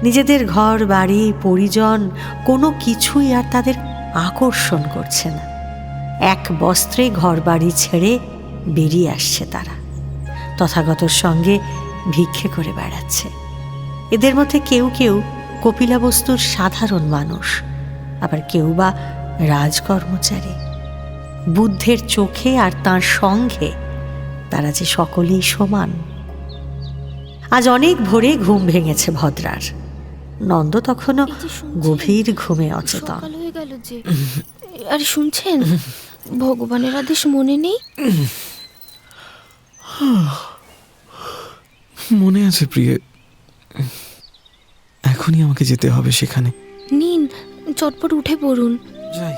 নিজেদের ঘর বাড়ি পরিজন কোনো কিছুই আর তাদের আকর্ষণ করছে না। এক বস্ত্রে ঘর বাড়ি ছেড়ে বেরিয়ে আসছে তারা, তথাগতর সঙ্গে ভিক্ষে করে বেড়াচ্ছে। এদের মধ্যে কেউ কেউ কপিলাবস্তুর সাধারণ মানুষ, আবার কেউ বা রাজকর্মচারী। বুদ্ধের চোখে আর তাঁর সঙ্গে তারা যে সকলেই সমান। আজ অনেক ভোরে ঘুম ভেঙেছে ভদ্রার। নন্দ তখনও গভীর ঘুমে অচেতন। সকাল হয়ে গেল যে। আর শুনছেন, ভগবানের আদেশ মনে নেই? মনে আছে প্রিয়ে, এখনই আমাকে যেতে হবে সেখানে। নিন, চটপট উঠে পড়ুন। যাই,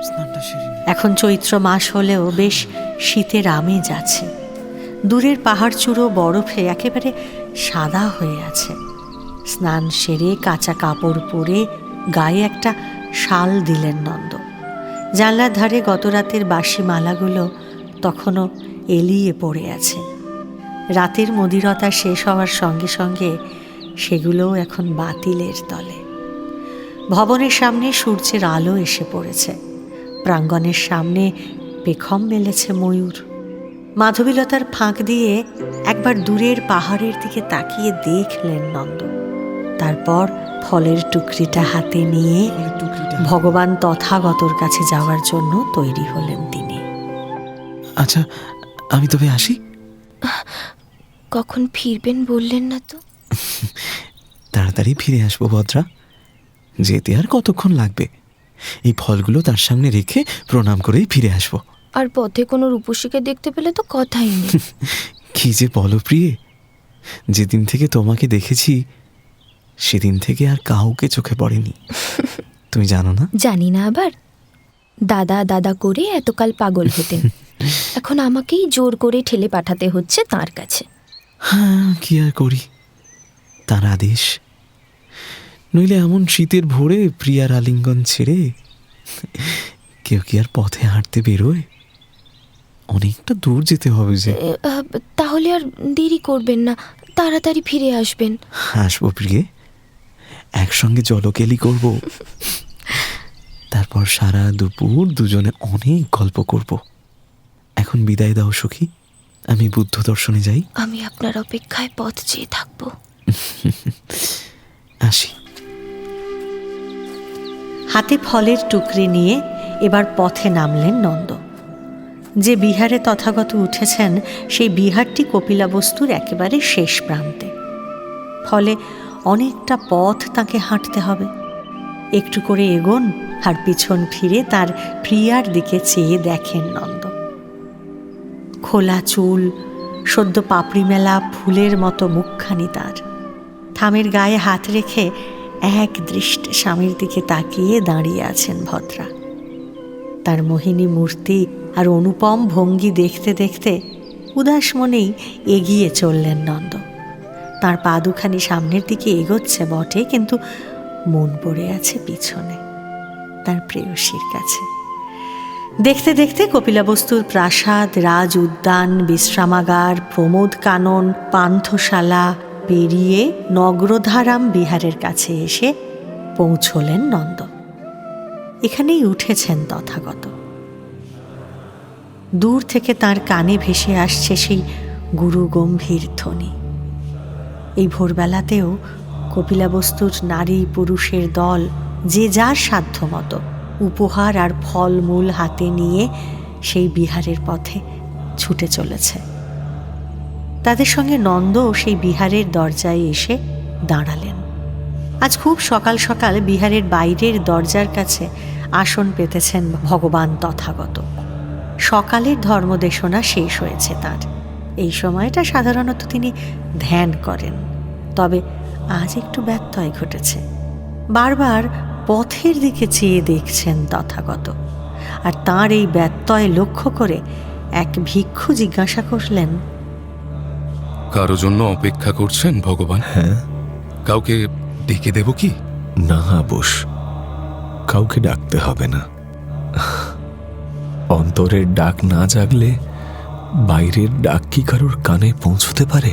স্নানটা সেরে নিই। এখন চৈত্র মাস হলেও বেশ শীতের আমেজ আছে। দূরের পাহাড় চূড়ো বরফে একেবারে সাদা হয়ে আছে। স্নান সেরে কাঁচা কাপড় পরে গায়ে একটা শাল দিলেন নন্দ। জানলার ধারে গত রাতের বাসি মালাগুলো তখনও এলিয়ে পড়ে আছে। রাতের মদিরতা শেষ হওয়ার সঙ্গে সঙ্গে সেগুলোও এখন বাতিলের তলে। ভবনের সামনে সূর্যের আলো এসে পড়েছে। প্রাঙ্গণের সামনে পেখম মেলেছে ময়ূর। মাধবীলতার ফাঁক দিয়ে একবার দূরের পাহাড়ের দিকে তাকিয়ে দেখলেন নন্দ। তারপর ফলের টুকরিটা হাতে নিয়ে ভগবান তথাগতর কাছে যাওয়ার জন্য তৈরি হলেন তিনি। আচ্ছা, আমি তবে আসি। কখন ফিরবেন বললেন না তো? তাড়াতাড়ি ফিরে আসবো ভদ্রা। যেতে আর কতক্ষণ লাগবে? এই ফলগুলো তার সামনে রেখে প্রণাম করেই ফিরে আসবো। আর পথে কোনো রূপসীকে দেখতে পেলে তো কথাই নেই। কি যে বলো প্রিয়ে, যেদিন থেকে তোমাকে দেখেছি সেদিন থেকে আর কাউকে চোখে পড়েনি। তুমি জানো না? জানি না আবার। দাদা দাদা করে এতকাল পাগল হতেন, এখন আমাকেই জোর করে ঠেলে পাঠাতে হচ্ছে তার কাছে। হ্যাঁ, কি আর করি, তার আদেশ। নইলে এমন শীতের ভোরে প্রিয়ার আলিঙ্গন ছেড়ে কেউ কি আর পথে হাঁটতে বেরোয়? অনেকটা দূর যেতে হবে যে। তাহলে আর দেরি করবেন না, তাড়াতাড়ি ফিরে আসবেন। আসবো প্রিয়ে, একসঙ্গে জলকেলি করব, তারপর সারা দুপুর দুজনে অনেক গল্প করব। এখন বিদায় দাও সখী, আমি বুদ্ধ দর্শনে যাই। আমি আপনার অপেক্ষায় পথ চেয়ে থাকবো। আসি। হাতে ফলের টুকরি নিয়ে এবার পথে নামলেন নন্দ। যে বিহারে তথাগত উঠেছেন সেই বিহারটি কপিলাবস্তুর একেবারে শেষ প্রান্তে। ফলে অনেকটা পথ তাকে হাঁটতে হবে। একটু করে এগোন আর পিছন ফিরে তার প্রিয়ার দিকে চেয়ে দেখেন নন্দ। খোলা চুল, সদ্য পাপড়ি মেলা ফুলের মতো মুখখানি তার। থামের গায়ে হাত রেখে এক দৃষ্টে স্বামীর দিকে তাকিয়ে দাঁড়িয়ে আছেন ভদ্রা। তার মোহিনী মূর্তি আর অনুপম ভঙ্গি দেখতে দেখতে উদাস মনেই এগিয়ে চললেন নন্দ। তার পা দুখানি সামনের দিকে এগোচ্ছে বটে, কিন্তু মন পড়ে আছে পিছনে, তার প্রেয়সীর কাছে। দেখতে দেখতে কপিলাবস্তুর প্রাসাদ, রাজ উদ্যান, বিশ্রামাগার, প্রমোদ কানন, পান্থশালা পেরিয়ে নগ্রধারাম বিহারের কাছে এসে পৌঁছলেন নন্দ। এখানেই উঠেছেন তথাগত। দূর থেকে তার কানে ভেসে আসছে সেই গুরু গম্ভীর ধ্বনি। এই ভোরবেলাতেও কপিলাবস্তুর নারী পুরুষের দল যে যার সাধ্য মতো উপহার আর ফলমূল হাতে নিয়ে সেই বিহারের পথে ছুটে চলেছে। তাদের সঙ্গে নন্দও সেই বিহারের দরজায় এসে দাঁড়ালেন। আজ খুব সকাল সকাল বিহারের বাইরের দরজার কাছে আসন পেতেছেন ভগবান তথাগত। সকালের ধর্মদেশনা শেষ হয়েছে তার। এই সময়টা সাধারণত তিনি ধ্যান করেন, তবে আজ একটু ব্যত্যয় ঘটেছে। বারবার পথের দিকে চেয়ে দেখছেন তথাগত। আর তাঁর এই ব্যত্যয় লক্ষ্য করে এক ভিক্ষু জিজ্ঞাসা করলেন, কারো জন্য অপেক্ষা করছেন ভগবান? হ্যাঁ। কাউকে ডেকে দেব কি? না বোস, কাউকে ডাকতে হবে না। অন্তরের ডাক না জাগলে বাইরের ডাক কি কারোর কানে পৌঁছতে পারে?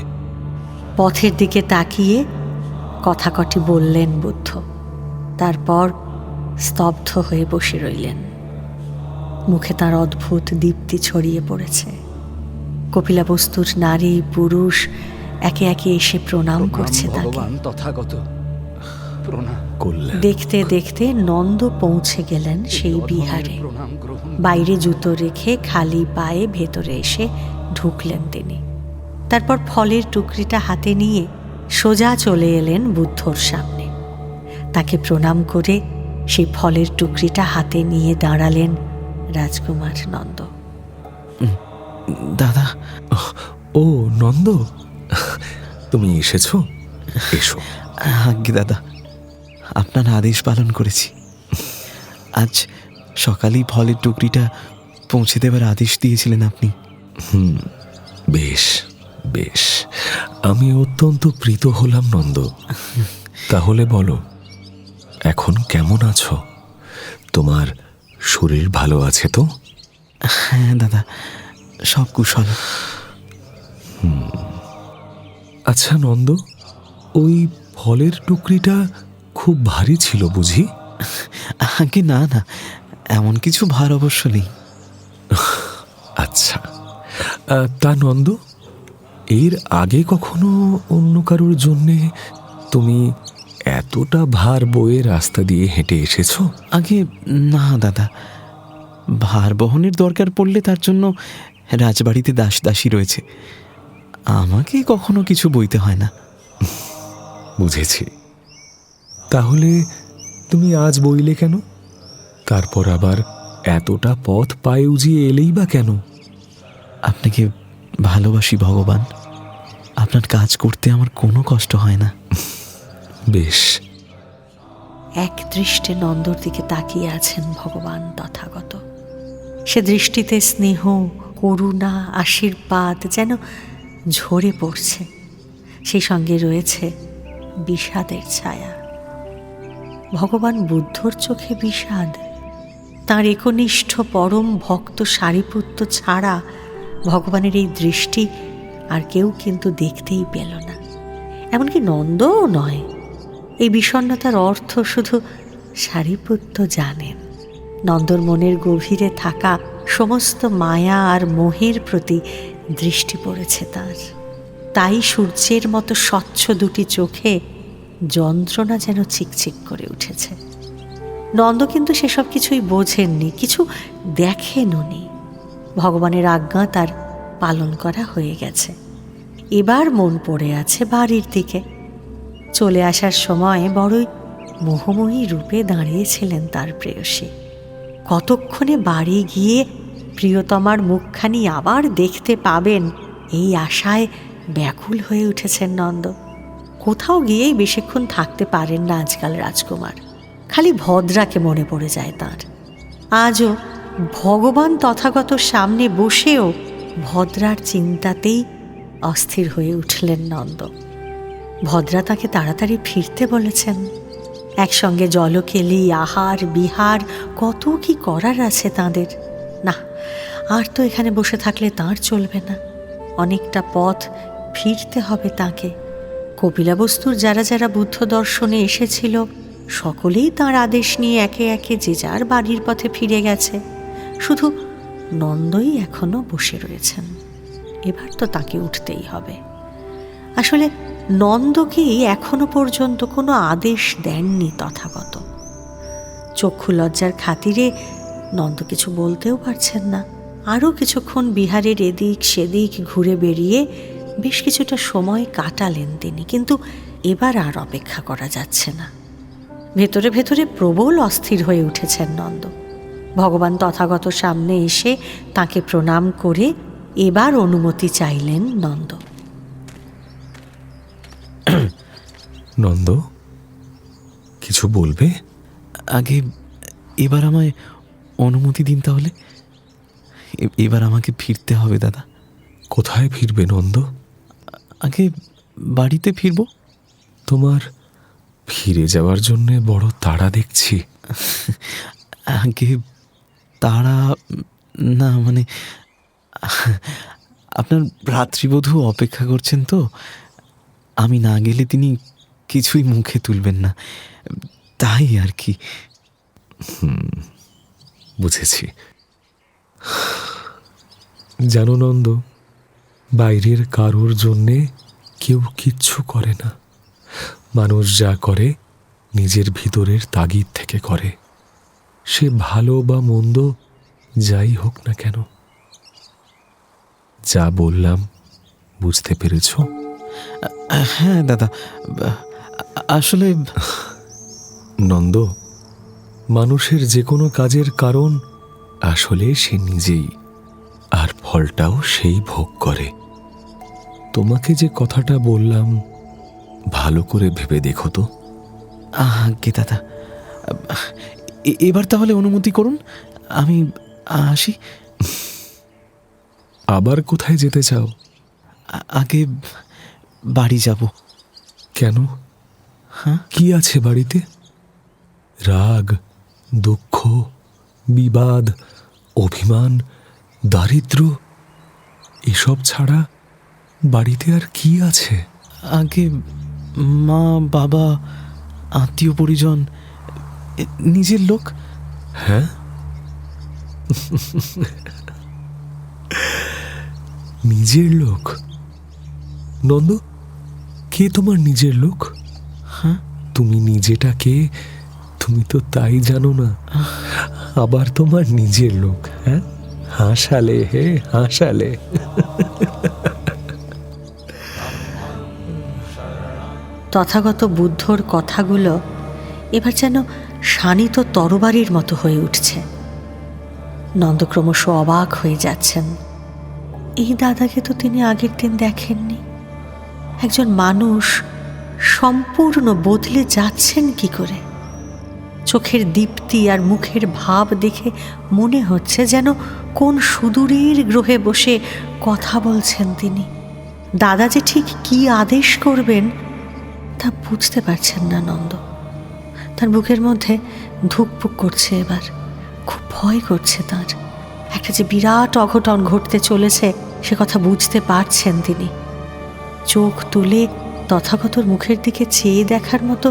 পথের দিকে তাকিয়ে কথা কটি বললেন বুদ্ধ। তারপর স্তব্ধ হয়ে বসে রইলেন। মুখে তার অদ্ভুত দীপ্তি ছড়িয়ে পড়েছে। কপিলাবস্তুর নারী পুরুষ একে একে এসে প্রণাম করছে তাকে। ভগবান তথাগত প্রণাম। করলেন। দেখতে দেখতে নন্দ পৌঁছে গেলেন সেই বিহারে। প্রণাম গ্রহণ। বাইরে জুতো রেখে খালি পায়ে ভেতরে এসে ঢুকলেন তিনি। তারপর ফলের টুকরিটা হাতে নিয়ে সোজা চলে এলেন বুদ্ধর সামনে। তাকে প্রণাম করে সেই ফলের টুকরিটা হাতে নিয়ে দাঁড়ালেন রাজকুমার নন্দ। দাদা। ও নন্দ, তুমি এসেছো? এসো। আজ্ঞে দাদা, আপনার আদেশ পালন করেছি। আজ সকালেই ফলের টুকরিটা পৌঁছে দেবার আদেশ দিয়েছিলেন আপনি। বেশ বেশ, আমি অত্যন্ত প্রীত হলাম নন্দ। তাহলে বলো, এখন কেমন আছো? তোমার শরীর ভালো আছে তো? হ্যাঁ দাদা, সব কুশল। আচ্ছা নন্দ, ওই ফলের টুকরিটা খুব ভারী ছিল বুঝি? আগে না না, এমন কিছু ভার অবশ্য নেই। আচ্ছা, তা নন্দ, এর আগে কখনো অন্য কারোর জন্যে তুমি এতটা ভার বয়ে রাস্তা দিয়ে হেঁটে এসেছো? আগে না দাদা, ভার বহনের দরকার পড়লে তার জন্য রাজবাড়িতে দাস দাসী রয়েছে। আমাকে কখনো কিছু বইতে হয় না। বুঝেছি। তাহলে তুমি আজ বইলে কেন? তারপর আবার এতটা পথ পায়ে উজিয়ে এলেই বা কেন? আপনাকে ভালোবাসি ভগবান, আপনার কাজ করতে আমার কোনো কষ্ট হয় না। বেশ। এক দৃষ্টে নন্দর দিকে তাকিয়ে আছেন ভগবান তথাগত। সে দৃষ্টিতে স্নেহ, করুণা, আশীর্বাদ যেন ঝরে পড়ছে। সেই সঙ্গে রয়েছে বিষাদের ছায়া। ভগবান বুদ্ধর চোখে বিষাদ? তাঁর একনিষ্ঠ পরম ভক্ত সারিপুত্র ছাড়া ভগবানের এই দৃষ্টি আর কেউ কিন্তু দেখতেই পেল না, এমনকি নন্দও নয়। এই বিষণ্ণতার অর্থ শুধু সারিপুত্র জানেন। নন্দর মনের গভীরে থাকা সমস্ত মায়া আর মোহের প্রতি দৃষ্টি পড়েছে তার। তাই সূর্যের মতো স্বচ্ছ দুটি চোখে যন্ত্রণা যেন চিকচিক করে উঠেছে। নন্দ কিন্তু সেসব কিছুই বোঝেননি, কিছু দেখেননি। ভগবানের আজ্ঞা তার পালন করা হয়ে গেছে। এবার মন পড়ে আছে বাড়ির দিকে। চলে আসার সময় বড়ই মোহময়ী রূপে দাঁড়িয়েছিলেন তার প্রেয়সী। কতক্ষণে বাড়ি গিয়ে প্রিয়তমার মুখখানি আবার দেখতে পাবেন এই আশায় ব্যাকুল হয়ে উঠেছেন নন্দ। কোথাও গিয়েই বেশিক্ষণ থাকতে পারেন না আজকাল রাজকুমার। খালি ভদ্রাকে মনে পড়ে যায় তাঁর। আজও ভগবান তথাগত সামনে বসেও ভদ্রার চিন্তাতেই অস্থির হয়ে উঠলেন নন্দ। ভদ্রা তাকে তাড়াতাড়ি ফিরতে বলেছেন। একসঙ্গে জলকেলি, আহার বিহার কত কি করার আছে তাঁদের। না, আর তো এখানে বসে থাকলে তাঁর চলবে না। অনেকটা পথ ফিরতে হবে তাকে। কপিলাবস্তুর যারা যারা বুদ্ধ দর্শনে এসেছিল সকলেই তাঁর আদেশ নিয়ে একে একে যে যার বাড়ির পথে ফিরে গেছে। শুধু নন্দই এখনো বসে রয়েছেন। এবার তো তাকে উঠতেই হবে। আসলে নন্দকেই এখনো পর্যন্ত কোনো আদেশ দেননি তথাগত। চক্ষু লজ্জার খাতিরে নন্দ কিছু বলতেও পারছেন না। আরও কিছুক্ষণ বিহারের এদিক সেদিক ঘুরে বেরিয়ে বেশ কিছুটা সময় কাটালেন তিনি, কিন্তু এবার আর অপেক্ষা করা যাচ্ছে না। ভেতরে ভেতরে প্রবল অস্থির হয়ে উঠেছেন নন্দ। ভগবান তথাগত সামনে এসে তাকে প্রণাম করে এবার অনুমতি চাইলেন নন্দ। নন্দ, কিছু বলবে? আগে এবার আমায় অনুমতি দিন তাহলে। এবার আমাকে ফিরতে হবে দাদা। কোথায় ফিরবে নন্দ? আগে বাড়িতে ফিরব। তোমার ফিরে যাওয়ার জন্যে বড় তাড়া দেখছি। আগে তারা না, মানে আপনার ভ্রাতৃবধূ অপেক্ষা করছেন তো। আমি না গেলে তিনি কিছুই মুখে তুলবেন না, তাই আর কি। বুঝেছি। জানো নন্দ, বাইরের কারোর জন্যে কেউ কিচ্ছু করে না। মানুষ যা করে নিজের ভিতরের তাগিদ থেকে করে, সে ভালো বা মন্দ যাই হোক না কেন। যা বললাম বুঝতে পেরেছ? হ্যাঁ দাদা, আসলে নন্দ, মানুষের যে কোনো কাজের কারণ আসলে সে নিজেই, আর ফলটাও সেই ভোগ করে। তোমাকে যে কথাটা বললাম ভালো করে ভেবে দেখো তো। আগে দাদা, এবার তাহলে অনুমতি করুন, আমি আসি। আবার কোথায় যেতে চাও? আগে বাড়ি যাব। কেন? হ্যাঁ, কি আছে বাড়িতে? রাগ, দুঃখ, বিবাদ, অভিমান, দারিদ্র্য, এসব ছাড়া বাড়িতে আর কি আছে? আগে মা, বাবা, আত্মীয় পরিজন, নিজের লোক। হ্যাঁ, নিজের লোক? নন্দ, কে তোমার নিজের লোক? হ্যাঁ, তুমি নিজেটা কে তুমি তো তাই জানো না, আবার তোমার নিজের লোক। হ্যাঁ, হাসালে হে হাসালে। তথাগত বুদ্ধর কথাগুলো এবার যেন শানিত তরবারির মতো হয়ে উঠছে। নন্দ ক্রমশ অবাক হয়ে যাচ্ছেন। এই দাদাকে তো তিনি আগের দিন দেখেননি। একজন মানুষ সম্পূর্ণ বদলে যাচ্ছেন কি করে? চোখের দীপ্তি আর মুখের ভাব দেখে মনে হচ্ছে যেন কোন সুদূরের গ্রহে বসে কথা বলছেন তিনি। দাদা যে ঠিক কি আদেশ করবেন তা বুঝতে পারছেন না নন্দ। তার বুকের মধ্যে ধুকপুক করছে, এবার খুব ভয় করছে তার। একটা যে বিরাট অঘটন ঘটতে চলেছে সে কথা বুঝতে পারছেন তিনি। চোখ তুলে তথাগতর মুখের দিকে চেয়ে দেখার মতো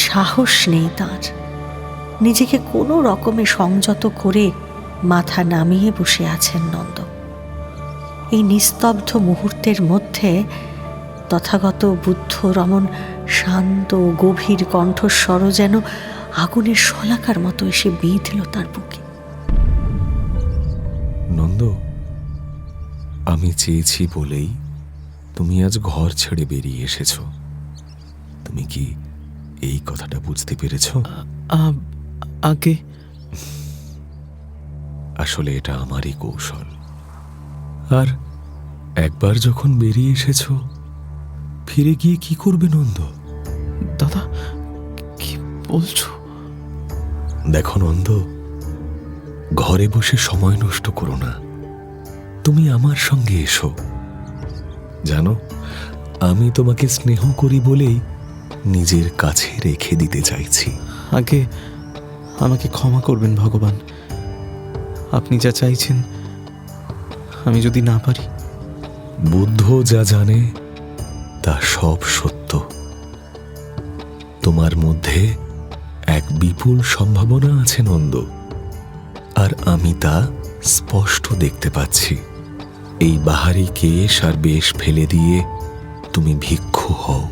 সাহস নেই তার। নিজেকে কোনো রকমে সংযত করে মাথা নামিয়ে বসে আছেন নন্দ। এই নিস্তব্ধ মুহূর্তের মধ্যে তথাগত বুদ্ধ রমণ শান্ত গভীর কণ্ঠস্বরও যেন আগুনের শলাকার মতো এসে বিঁধল তার বুকে। নন্দ, আমি চেয়েছি বলেই তুমি আজ ঘর ছেড়ে বেরিয়ে এসেছ। তুমি কি এই কথাটা বুঝতে পেরেছ? আগে আসলে এটা আমারই কৌশল। আর একবার যখন বেরিয়ে এসেছ, ফিরে গিয়ে কি করবে নন্দ? দাদা, কি বলছো? দেখো নন্দ, ঘরে বসে সময় নষ্ট করো না। তুমি আমার সঙ্গে এসো। জানো, আমি তোমাকে স্নেহ করি বলেই নিজের কাছে রেখে দিতে চাইছি। আগে আমাকে ক্ষমা করবেন ভগবান। আপনি যা চাইছেন আমি যদি না পারি। বুদ্ধ যা জানে তা সব সত্য। তোমার মধ্যে এক বিপুল সম্ভাবনা আছে নন্দ, আর আমি তা স্পষ্ট দেখতে পাচ্ছি। এই বাহারি কেশ আর বেশ ফেলে দিয়ে তুমি ভিক্ষু হও,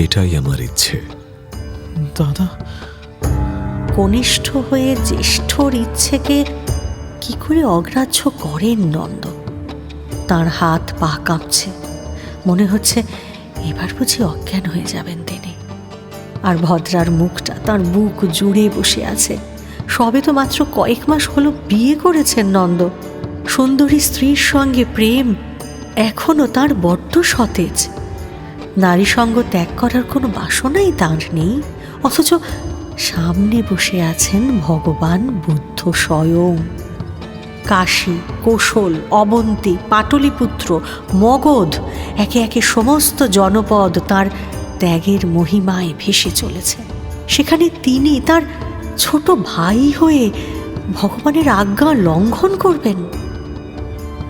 এটাই আমার ইচ্ছে। দাদা, কনিষ্ঠ হয়ে জ্যেষ্ঠর ইচ্ছেকে কি করে অগ্রাহ্য করেন নন্দ? তার হাত পা কাঁপছে, মনে হচ্ছে এবার বুঝি অজ্ঞান হয়ে যাবেন তিনি। আর ভদ্রার মুখটা তার বুক জুড়ে বসে আছে। সবে তো মাত্র কয়েক মাস হলো বিয়ে করেছেন নন্দ। সুন্দরী স্ত্রীর সঙ্গে প্রেম এখনো তার বড্ড সতেজ। নারী সঙ্গ ত্যাগ করার কোনো বাসনাই তাঁর নেই, অথচ সামনে বসে আছেন ভগবান বুদ্ধ স্বয়ং। কাশী, কোশল, অবন্তী, পাটলিপুত্র, মগধ, একে একে সমস্ত জনপদ তার ত্যাগের মহিমায় ভেসে চলেছে। সেখানে তিনি তার ছোট ভাই হয়ে ভগবানের আজ্ঞা লঙ্ঘন করবেন।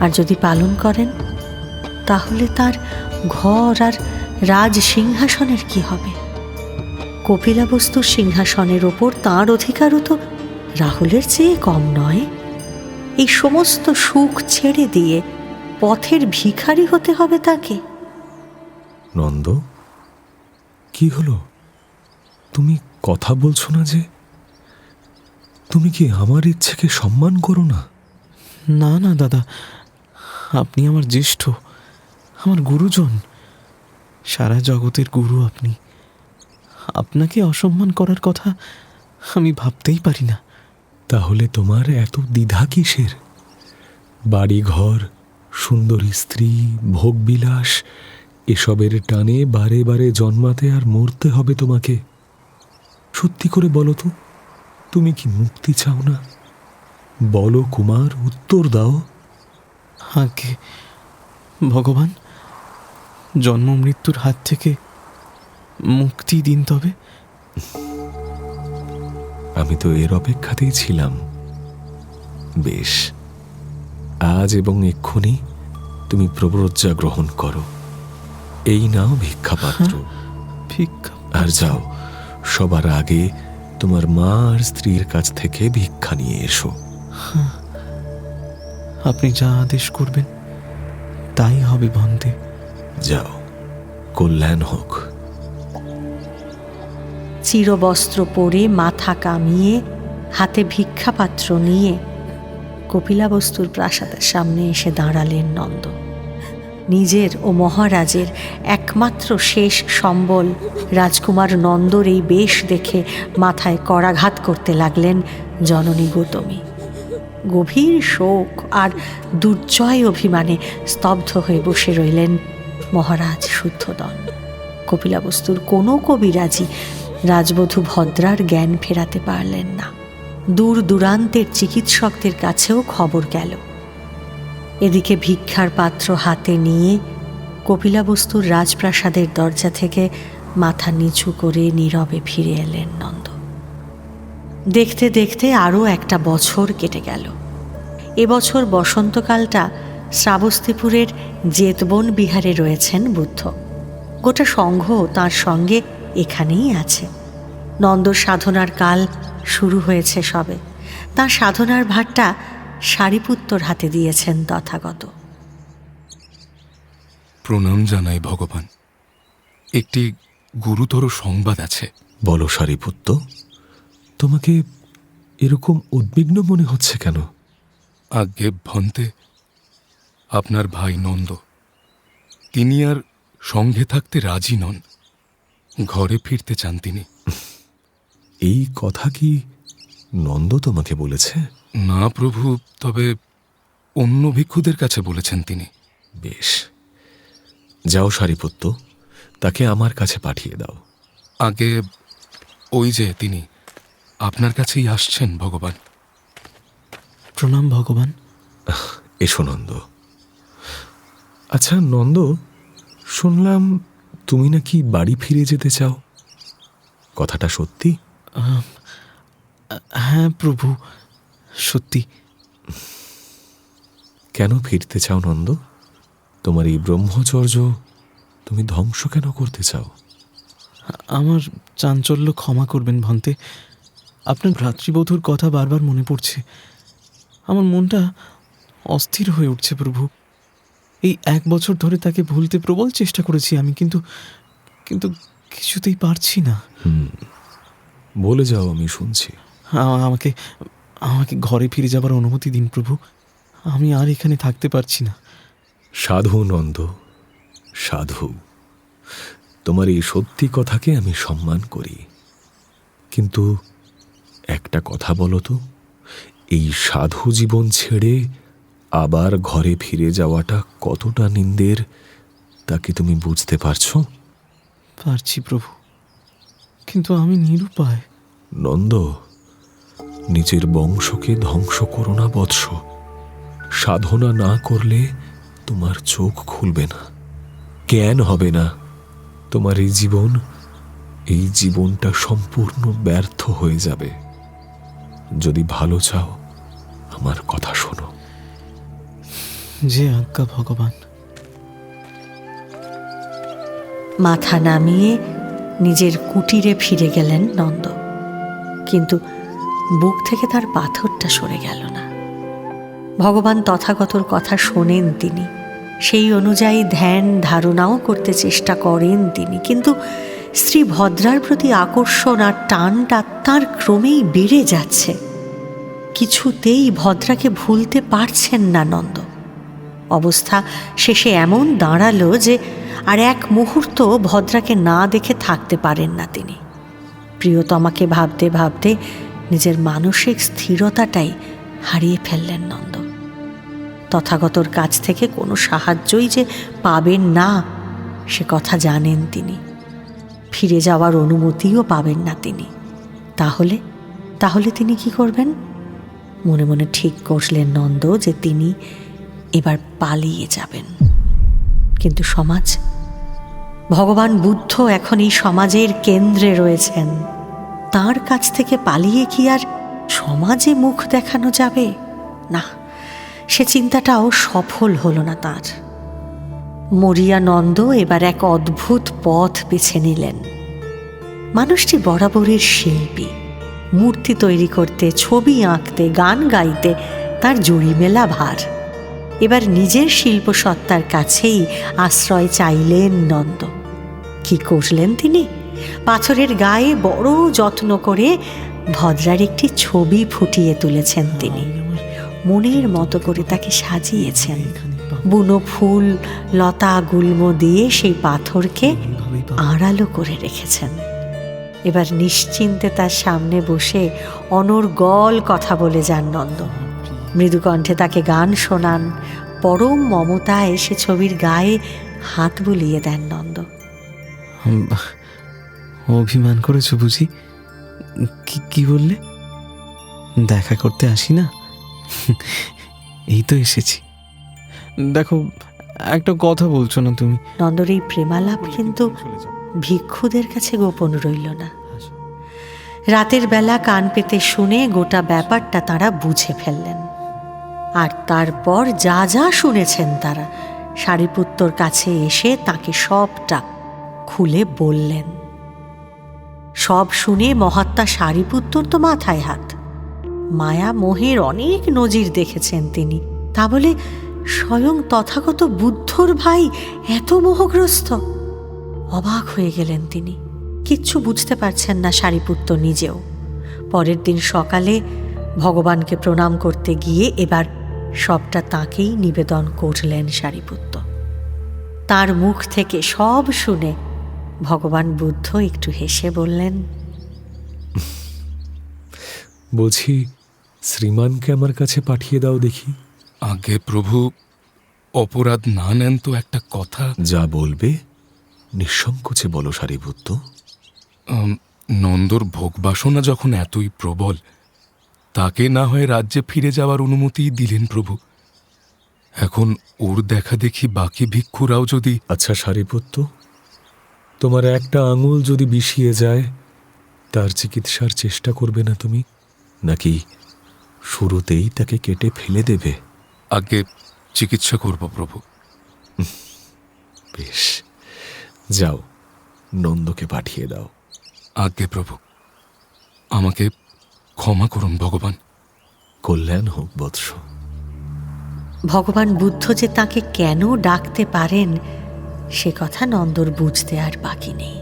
আর যদি পালন করেন তাহলে তার ঘর আর রাজ সিংহাসনের কি হবে? কপিলাবস্তুর সিংহাসনের ওপর তাঁর অধিকারও তো রাহুলের চেয়ে কম নয়। এই সমস্ত সুখ ছেড়ে দিয়ে পথের ভিখারি হতে হবে তাকে। নন্দ, কি হলো? তুমি কথা বলছো না যে? তুমি কি আমার ইচ্ছেকে সম্মান করো না? না না দাদা, আপনি আমার জ্যেষ্ঠ, আমার গুরুজন, সারা জগতের গুরু আপনি। আপনাকে অসম্মান করার কথা আমি ভাবতেই পারি না। তাহলে তোমার এত দ্বিধা কিসের? বাড়ি ঘর, সুন্দরী স্ত্রী, ভোগবিলাস, এসবের টানে বারে বারে জন্মাতে আর মরতে হবে তোমাকে। সত্যি করে বলো তো, তুমি কি মুক্তি চাও না? বলো কুমার, উত্তর দাও। আগে ভগবান, জন্ম মৃত্যুর হাত থেকে মুক্তি দিন তবে। আমি তো এর অপেক্ষাতেই ছিলাম। বেশ, আজ এবং এক্ষুনি তুমি প্রব্রজ্জা গ্রহণ করো। এই নাও ভিক্ষাপাত্র। ভিক্ষা? আর যাও, সবার আগে তোমার মা আর স্ত্রীর কাছ থেকে ভিক্ষা নিয়ে এসো। আপনি যা আদেশ করবেন তাই হবে বন্দে। যাও, কল্যাণ হোক। চিরবস্ত্র পরে মাথা কামিয়ে হাতে ভিক্ষাপাত্র নিয়ে কপিলাবস্তুর প্রাসাদের সামনে এসে দাঁড়ালেন নন্দ। নিজের ও মহারাজের একমাত্র শেষ সম্বল রাজকুমার নন্দর এই বেশ দেখে মাথায় করাঘাত করতে লাগলেন জননী গৌতমী। গভীর শোক আর দুর্জয় অভিমানে স্তব্ধ হয়ে বসে রইলেন মহারাজ শুদ্ধোদন। কপিলাবস্তুর কোনো কবিরাজি রাজবধূ ভদ্রার জ্ঞান ফেরাতে পারলেন না। দূর দূরান্তের চিকিৎসকদের কাছেও খবর গেল। এদিকে ভিক্ষার পাত্র হাতে নিয়ে কপিলাবস্তুর রাজপ্রাসাদের দরজা থেকে মাথা নিচু করে নীরবে ফিরে এলেন নন্দ। দেখতে দেখতে আরও একটা বছর কেটে গেল। এবছর বসন্তকালটা শ্রাবস্তিপুরের জেতবন বিহারে রয়েছেন বুদ্ধ। গোটা সংঘ তাঁর সঙ্গে এখানেই আছে। নন্দর সাধনার কাল শুরু হয়েছে সবে। তাঁর সাধনার ভারটা সারিপুত্তর হাতে দিয়েছেন তথাগত। প্রণাম জানাই ভগবান। একটি গুরুতর সংবাদ আছে। বলো সারিপুত্র, তোমাকে এরকম উদ্বিগ্ন মনে হচ্ছে কেন? আজ্ঞে ভন্তে, আপনার ভাই নন্দ, তিনি আর সঙ্গে থাকতে রাজি নন। ঘরে ফিরতে চান তিনি। এই কথা কি নন্দ তোমাকে বলেছে? না প্রভু, তবে অন্য ভিক্ষুদের কাছে বলেছেন তিনি। বেশ, যাও সারিপুত্র, তাকে আমার কাছে পাঠিয়ে দাও। আগে ওই যে তিনি আপনার কাছেই আসছেন ভগবান। প্রণাম ভগবান। এসো নন্দ। আচ্ছা নন্দ, শুনলাম তুমি নাকি বাড়ি ফিরে যেতে চাও, কথাটা সত্যি? হ্যাঁ প্রভু, সত্যি। কেন ফিরতে চাও নন্দ? তোমার এই ব্রহ্মচর্য তুমি ধ্বংস কেন করতে চাও? আমার চাঞ্চল্য ক্ষমা করবেন ভন্তে। আপনার ভ্রাতৃবধূর কথা বারবার মনে পড়ছে। আমার মনটা অস্থির হয়ে উঠছে প্রভু। এই 1 বছর ধরে তাকে ভুলতে প্রবল চেষ্টা করেছি আমি, কিন্তু কিন্তু কিছুতেই পারছি না। বলে যাও, আমি শুনছি। আমাকে আমাকে ঘরে ফিরে যাবার অনুমতি দিন প্রভু। আমি আর এখানে থাকতে পারছি না। সাধু নন্দ, সাধু। তোমার এই সত্যি কথাকে আমি সম্মান করি, কিন্তু একটা কথা বলো তো, এই সাধু জীবন ছেড়ে আবার ঘরে ফিরে যাওয়াটা কতটা নিন্দের তা কি তুমি বুঝতে পারছো? পারছি প্রভু, কিন্তু আমি নিরুপায়। নন্দ, নিজের বংশকে ধ্বংস করো না বৎস। সাধনা না করলে তোমার চোখ খুলবে না, জ্ঞান হবে না। তোমার এই জীবনটা সম্পূর্ণ ব্যর্থ হয়ে যাবে। যদি ভালো চাও, আমার কথা শোনো। যে আজ্ঞা ভগবান। মাথা নামিয়ে নিজের কুটিরে ফিরে গেলেন নন্দ, কিন্তু বুক থেকে তার পাথরটা সরে গেল না। ভগবান তথাগতর কথা শোনেন তিনি, সেই অনুযায়ী ধ্যান ধারণাও করতে চেষ্টা করেন তিনি, কিন্তু স্ত্রী ভদ্রার প্রতি আকর্ষণ আর টানটা তাঁর ক্রমেই বেড়ে যাচ্ছে। কিছুতেই ভদ্রাকে ভুলতে পারছেন না নন্দ। অবস্থা শেষে এমন দাঁড়ালো যে আর এক মুহূর্ত ভদ্রাকে না দেখে থাকতে পারেন না তিনি। প্রিয়তমাকে ভাবতে ভাবতে নিজের মানসিক স্থিরতাটাই হারিয়ে ফেললেন নন্দ। তথাগতর কাছ থেকে কোনো সাহায্যই যে পাবেন না সে কথা জানেন তিনি। ফিরে যাওয়ার অনুমতিও পাবেন না তিনি। তাহলে তিনি কি করবেন? মনে মনে ঠিক করলেন নন্দ যে তিনি এবার পালিয়ে যাবেন। কিন্তু সমাজ, ভগবান বুদ্ধ এখন এই সমাজের কেন্দ্রে রয়েছেন। তার কাছ থেকে পালিয়ে কি আর সমাজে মুখ দেখানো যাবে? না, সে চিন্তাটাও সফল হলো না তার। মরিয়া নন্দ এবার এক অদ্ভুত পথ বেছে নিলেন। মানুষটি বরাবরের শিল্পী। মূর্তি তৈরি করতে, ছবি আঁকতে, গান গাইতে তার জুড়ি মেলা ভার। এবার নিজের শিল্পসত্তার কাছেই আশ্রয় চাইলেন নন্দ। কি করলেন তিনি? পাথরের গায়ে বড় যত্ন করে ভদ্রার একটি ছবি ফুটিয়ে তুলেছেন তিনি। মনের মতো করে তাকে সাজিয়েছেন। বুনো ফুল, লতা, গুল্ম দিয়ে সেই পাথরকে আড়ালো করে রেখেছেন। এবার নিশ্চিন্তে তার সামনে বসে অনর্গল কথা বলে যান নন্দ। মৃদুকণ্ঠে তাকে গান শোনান, পরম মমতায় সে ছবির গায়ে হাত বুলিয়ে দেন নন্দ। অভিমান করেছো বুঝি? কি বললে? দেখা করতে আসি না? এই তো এসেছি। দেখো, একটা কথা বলছো না তুমি। নন্দর এই প্রেমালাপ কিন্তু ভিক্ষুদের কাছে গোপন রইল না। রাতের বেলা কান পেতে শুনে গোটা ব্যাপারটা তারা বুঝে ফেললেন। আর তারপর যা যা শুনেছেন তারা সারিপুত্তর কাছে এসে তাকে সবটা খুলে বললেন। সব শুনে মহাত্মা সারিপুত্তর তো মাথায় হাত। মায়া মোহের অনেক নজির দেখেছেন তিনি, তা বলে স্বয়ং তথাগত বুদ্ধর ভাই এত মোহগ্রস্ত? অবাক হয়ে গেলেন তিনি। কিচ্ছু বুঝতে পারছেন না সারিপুত্ত নিজেও। পরের দিন সকালে ভগবানকে প্রণাম করতে গিয়ে এবার সবটা তাঁকেই নিবেদন করলেন সারিপুত্ত। তার মুখ থেকে সব শুনে ভগবান বুদ্ধ একটু হেসে বললেন, বলছি, শ্রীমানকে আমার কাছে পাঠিয়ে দাও দেখি। আগে প্রভু, অপরাধ না নেন তো একটা কথা। যা বলবে নিঃসংকোচে বলো সারিপুত্ত। নন্দর ভোগবাসনা যখন এতই প্রবল, তাকে না হয় রাজ্যে ফিরে যাওয়ার অনুমতি দিলেন প্রভু। এখন ওর দেখা দেখি বাকি ভিক্ষুরাও যদি... আচ্ছা সারিপুত্ত, তোমার একটা আঙুল যদি বিষিয়ে যায়, তার চিকিৎসার চেষ্টা করবে না তুমি? নাকি শুরুতেই তাকে কেটে ফেলে দেবে? আগে চিকিৎসা করব প্রভু। বেশ, যাও, নন্দকে পাঠিয়ে দাও। আগে প্রভু, আমাকে ক্ষমা করুন ভগবান। কল্যাণ হোক বৎস। ভগবান বুদ্ধ যে তাকে কেন ডাকতে পারেন সে কথা নন্দর বুঝতে আর বাকি নেই।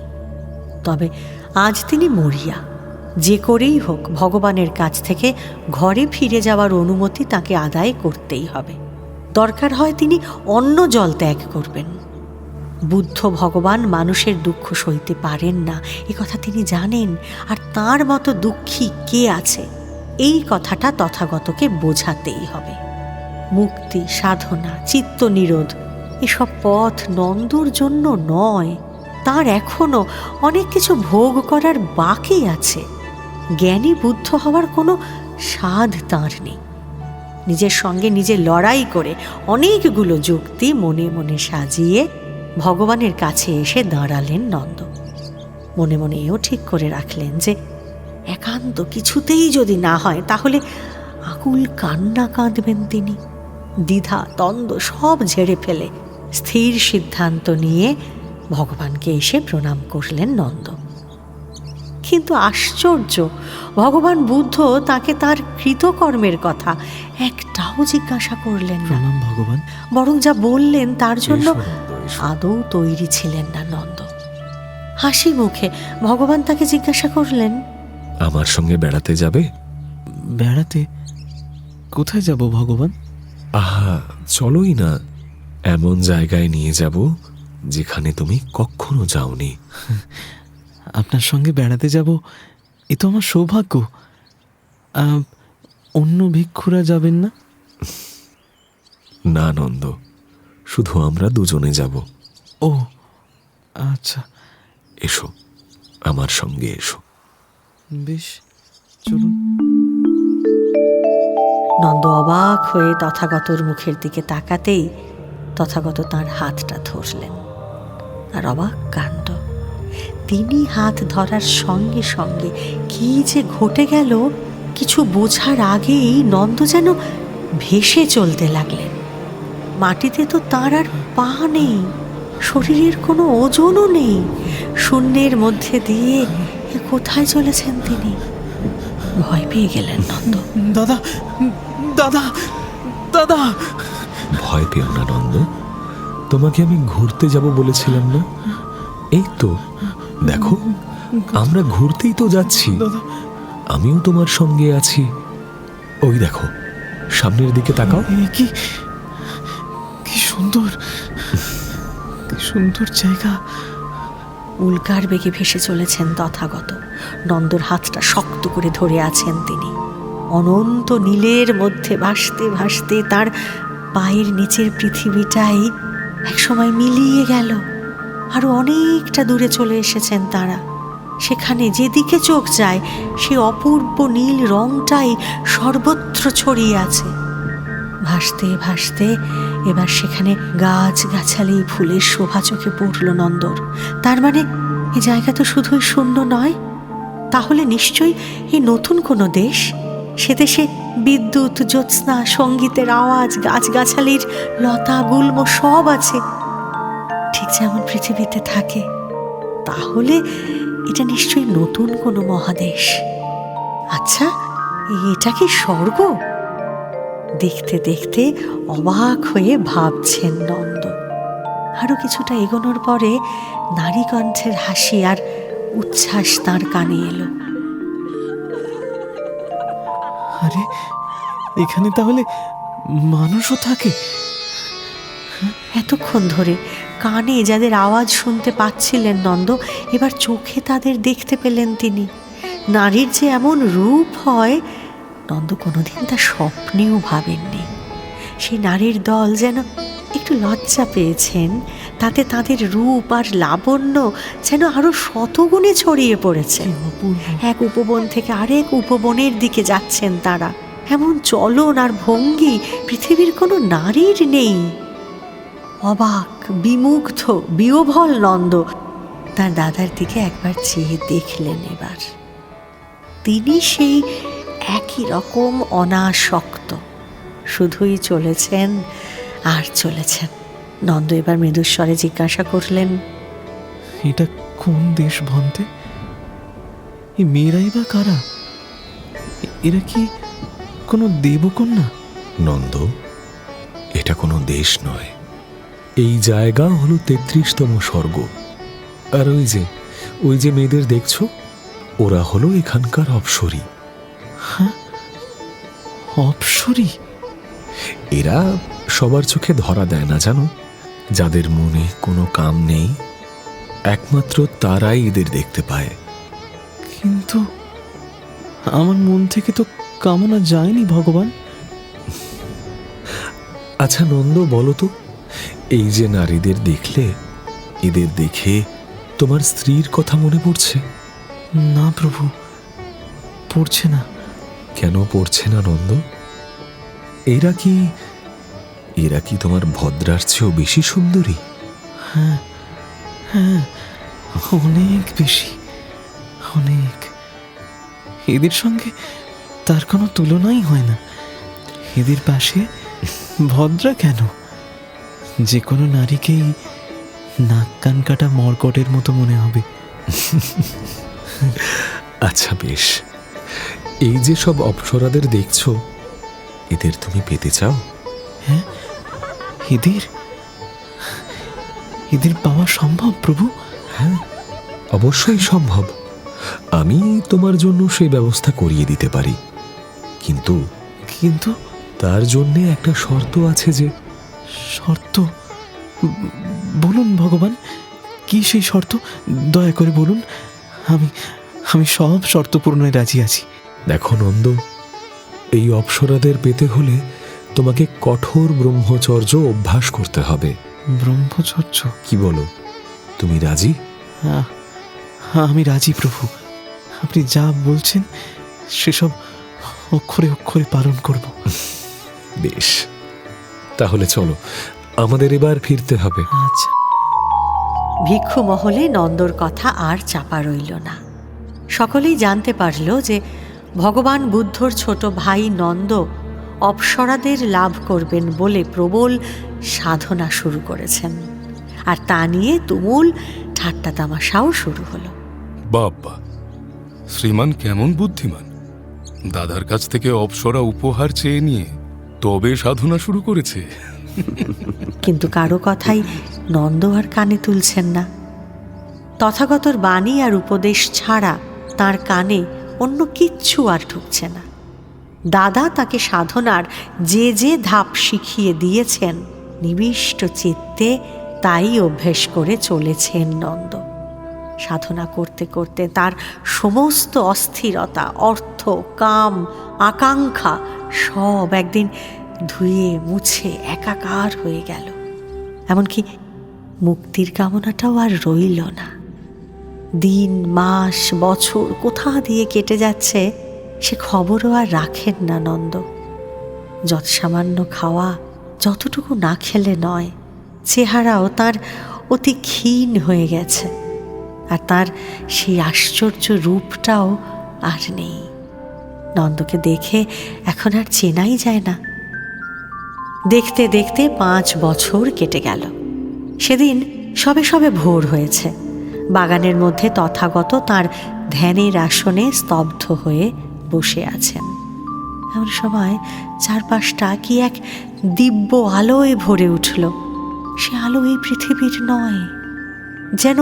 তবে আজ তিনি মরিয়া। যে করেই হোক ভগবানের কাছ থেকে ঘরে ফিরে যাওয়ার অনুমতি তাকে আদায় করতেই হবে। দরকার হয় তিনি অন্ন জল ত্যাগ করবেন। বুদ্ধ ভগবান মানুষের দুঃখ সইতে পারেন না, এ কথা তিনি জানেন। আর তাঁর মতো দুঃখী কে আছে, এই কথাটা তথাগতকে বোঝাতেই হবে। মুক্তি, সাধনা, চিত্ত নিরোধ এসব পথ নন্দর জন্য নয়। তার এখনো অনেক কিছু ভোগ করার বাকি আছে। জ্ঞানী বুদ্ধ হওয়ার কোনো স্বাদ তাঁর নেই। নিজের সঙ্গে নিজে লড়াই করে অনেকগুলো যুক্তি মনে মনে সাজিয়ে ভগবানের কাছে এসে দাঁড়ালেন নন্দ। মনে মনে এও ঠিক করে রাখলেন যে একান্ত কিছুতেই যদি না হয় তাহলে আকুল কান্না কাঁদবেন তিনি। দ্বিধা দ্বন্দ্ব সব ঝেড়ে ফেলে স্থির সিদ্ধান্ত নিয়ে ভগবানকে এসে প্রণাম করলেন নন্দ। কিন্তু আশ্চর্য, ভগবান বুদ্ধ তাকে তার কৃতকর্মের কথা একটাও জিজ্ঞাসা করলেন না। প্রণাম ভগবান। বরং যা বললেন তার জন্য এসো নন্দ, এসো। আদৌ তৈরি ছিলেন না নন্দ। হাসি মুখে ভগবান তাকে জিজ্ঞাসা করলেন, আমার সঙ্গে বেড়াতে যাবে? বেড়াতে? কোথায় যাব ভগবান? আহা, চলোই না, এমন জায়গায় নিয়ে যাব যেখানে তুমি কখনো যাওনি। আপনার সঙ্গে বেড়াতে যাব, এ তো আমার সৌভাগ্য। অন্য ভিক্ষুরা যাবেন না? না নন্দ, শুধু আমরা দুজনে যাব। ও আচ্ছা, এসো, আমার সঙ্গে এসো। বেশ, চলুন। নন্দ অবাক হয়ে তথাগতর মুখের দিকে তাকাতেই তথাগত তাঁর হাতটা ধরলেন। আর অবাক কাণ্ড, তিনি হাত ধরার সঙ্গে সঙ্গে কি যে ঘটে গেল কিছু বোঝার আগেই নন্দ যেন ভেসে চলতে লাগলেন। মাটিতে তো তাঁর আর পা নেই, শরীরের কোনো ওজনও নেই। শূন্যের মধ্যে দিয়ে এ কোথায় চলেছেন তিনি? ভয় পেয়ে গেলেন নন্দ। দাদা, দাদা, দাদা! ভয় পেও না নন্দ, তোমাকে আমি ঘুরতে যাব বলেছিলাম না? এই তো দেখো, আমরা ঘুরতেই তো যাচ্ছি। আমিও তোমার সঙ্গে আছি। ওই দেখো, সামনের দিকে তাকাও। এ কি কি সুন্দর, কি সুন্দর জায়গা। উল্কার বেগে ভেসে চলেছেন তথাগত। নন্দর হাতটা শক্ত করে ধরে আছেন তিনি। অনন্ত নীলের মধ্যে ভাসতে ভাসতে তার পায়ের নিচের পৃথিবীটাই একসময় মিলিয়ে গেল। আরো অনেকটা দূরে চলে এসেছেন তারা। সেখানে যেদিকে চোখ যায় সে অপূর্ব নীল রংটাই সর্বত্র ছড়িয়ে আছে। ভাসতে ভাসতে এবার সেখানে গাছগাছালি ফুলের শোভা চোখে পড়ল নন্দর। তার মানে এ জায়গা তো শুধুই শূন্য নয়, তাহলে নিশ্চয়ই এই নতুন কোনো দেশ। সে দেশে বিদ্যুৎ, জ্যোৎস্না, সঙ্গীতের আওয়াজ, গাছগাছালির লতা গুল্ম সব আছে, ঠিক যেমন পৃথিবীতে থাকে। তাহলে এটা নিশ্চয়ই নতুন কোনো মহাদেশ। আচ্ছা, এটা কি স্বর্গ? দেখতে দেখতে অবাক হয়ে ভাবছেন নন্দ। আরো কিছুটা এগোনোর পরে নারী কণ্ঠের হাসি আর উচ্ছ্বাস তাঁর কানে এলো। আরে, এখানে তাহলে মানুষও থাকে? এতক্ষণ ধরে কানে যাদের আওয়াজ শুনতে পাচ্ছিলেন নন্দ, এবার চোখে তাদের দেখতে পেলেন তিনি। নারীর যে এমন রূপ হয় নন্দ কোনোদিন তা স্বপ্নেও ভাবেননি। সেই নারীর দল যেন একটু লজ্জা পেয়েছেন, তাতে তাদের রূপ আর লাবণ্য যেন আরো শতগুণে ছড়িয়ে পড়েছে। এক উপবন থেকে আরেক উপবনের দিকে যাচ্ছেন তারা। এমন চলন আর ভঙ্গি পৃথিবীর কোনো নারীর নেই। অবাক, বিমুগ্ধ, বিহ্বল নন্দ তার দাদার দিকে একবার চেয়ে দেখলেন। এবার তিনি সেই একই রকম অনাসক্ত, শুধুই চলেছেন আর চলেছেন। নন্দ এবার মৃদুস্বরে জিজ্ঞাসা করলেন, এটা কোন দেশ ভন্তে? এই মেয়েরাই বা কারা? এরা কি কোনো দেবকন্যা? নন্দ, এটা কোনো দেশ নয়। এই জায়গা হলো ৩৩তম স্বর্গ। আর ওই যে মেয়েদের দেখছো, ওরা হলো এখানকার অপ্সরী। হ্যাঁ, অপ্সরী? এরা সবার চোখে ধরা দেয় না জানো। যাদের মনে কোনো কাম নেই, একমাত্র তারাই এদের দেখতে পায়। কিন্তু আমার মন থেকে তো কামনা যায়নি ভগবান। আচ্ছা নন্দ, বলো তো, এই যে নারীদের দেখলে, এদের দেখে তোমার স্ত্রীর কথা মনে পড়ছে? না প্রভু, পড়ছে না। কেন পড়ছে না নন্দ? এরা কি তোমার ভদ্রার চেয়েও বেশি সুন্দরী? হ্যাঁ হ্যাঁ, অনেক বেশি, অনেক। এদের সঙ্গে তার কোনো তুলনাই হয় না। এদের পাশে ভদ্রা কেন, যে কোনো নারীকেই নাক কান কাটা মর্কটের মতো মনে হবে। আচ্ছা বেশ, এই যে সব অপ্সরাদের দেখছো, এদের তুমি পেতে চাও? হ্যাঁ, এদের পাওয়া সম্ভব প্রভু? হ্যাঁ, অবশ্যই সম্ভব। আমি তোমার জন্য সেই ব্যবস্থা করিয়ে দিতে পারি, কিন্তু কিন্তু তার জন্যে একটা শর্ত আছে। যে শর্ত? বলুন ভগবান, কি সেই শর্ত? দয়া করে বলুন। আমি সব শর্ত পূরণে রাজি আছি। দেখো নন্দ, এই অপ্সরাদের পেতে হলে তোমাকে কঠোর ব্রহ্মচর্য অভ্যাস করতে হবে। ব্রহ্মচর্য? কি বলো, তুমি রাজি? হ্যাঁ, আমি রাজি প্রভু। আপনি যা বলছেন সেসব অক্ষরে অক্ষরে পালন করব। বেশ, তাহলে চলো, আমাদের এবার ফিরতে হবে। আচ্ছা। ভিক্ষু মহলে নন্দর কথা আর চাপা রইল না। সকলেই জানতে পারল যে ভগবান বুদ্ধর ছোট ভাই নন্দ অপ্সরাদের লাভ করবেন বলে প্রবল সাধনা শুরু করেছেন। আর তা নিয়ে তুমুল ঠাট্টা তামাশাও শুরু হলো। বাবা, শ্রীমান কেমন বুদ্ধিমান! দাদার কাছ থেকে অপ্সরা উপহার চেয়ে নিয়ে তবে সাধনা শুরু করেছে। কিন্তু কারো কথাই নন্দ আর কানে তুলছেন না। তথাগতর বাণী আর উপদেশ ছাড়া তার কানে অন্য কিচ্ছু আর ঢুকছে না। দাদা তাকে সাধনার যে যে ধাপ শিখিয়ে দিয়েছেন নিবিষ্ট চিত্তে তাই অভ্যেস করে চলেছেন নন্দ। সাধনা করতে করতে তার সমস্ত অস্থিরতা, অর্থ, কাম, আকাঙ্ক্ষা সব একদিন ধুয়ে মুছে একাকার হয়ে গেল। এমনকি মুক্তির কামনাটাও আর রইল না। দিন, মাস, বছর কোথা দিয়ে কেটে যাচ্ছে সে খবরও আর রাখেন না নন্দ। যৎসামান্য খাওয়া, যতটুকু না খেলে নয়, চেহারাও তার অতি ক্ষীণ হয়ে গেছে, আর তার সেই আশ্চর্য রূপটাও আর নেই। নন্দকে দেখে এখন আর চেনাই যায় না। দেখতে দেখতে 5 বছর কেটে গেল। সেদিন সবে সবে ভোর হয়েছে। বাগানের মধ্যে তথাগত তার ধ্যানের আসনে স্তব্ধ হয়ে বসে আছেন। এমন সময় চারপাশটা কি এক দিব্য আলোয় ভরে উঠল। সে আলো এই পৃথিবীর নয়, যেন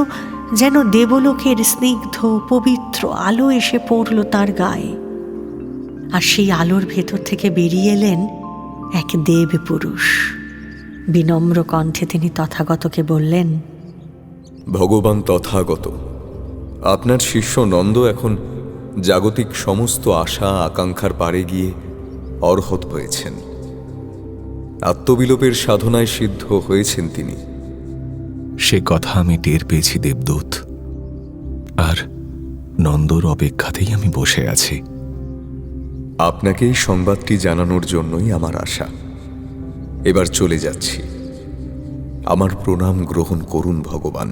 যেন দেবলোকের স্নিগ্ধ পবিত্র আলো এসে পড়ল তার গায়ে। আর সেই আলোর ভেতর থেকে বেরিয়ে এলেন এক দেব পুরুষ। বিনম্র কণ্ঠে তিনি তথাগতকে বললেন, ভগবান তথাগত, আপনার শিষ্য নন্দ এখন জাগতিক সমস্ত আশা আকাঙ্ক্ষার পারে গিয়ে অর্হত হয়েছেন। আত্মবিলোপের সাধনায় সিদ্ধ হয়েছেন তিনি। সে কথা আমি টের পেয়েছি দেবদূত, আর নন্দর অপেক্ষাতেই আমি বসে আছি। আপনাকে এই সংবাদটি জানানোর জন্যই আমার আশা। এবার চলে যাচ্ছি। আমার প্রণাম গ্রহণ করুন ভগবান।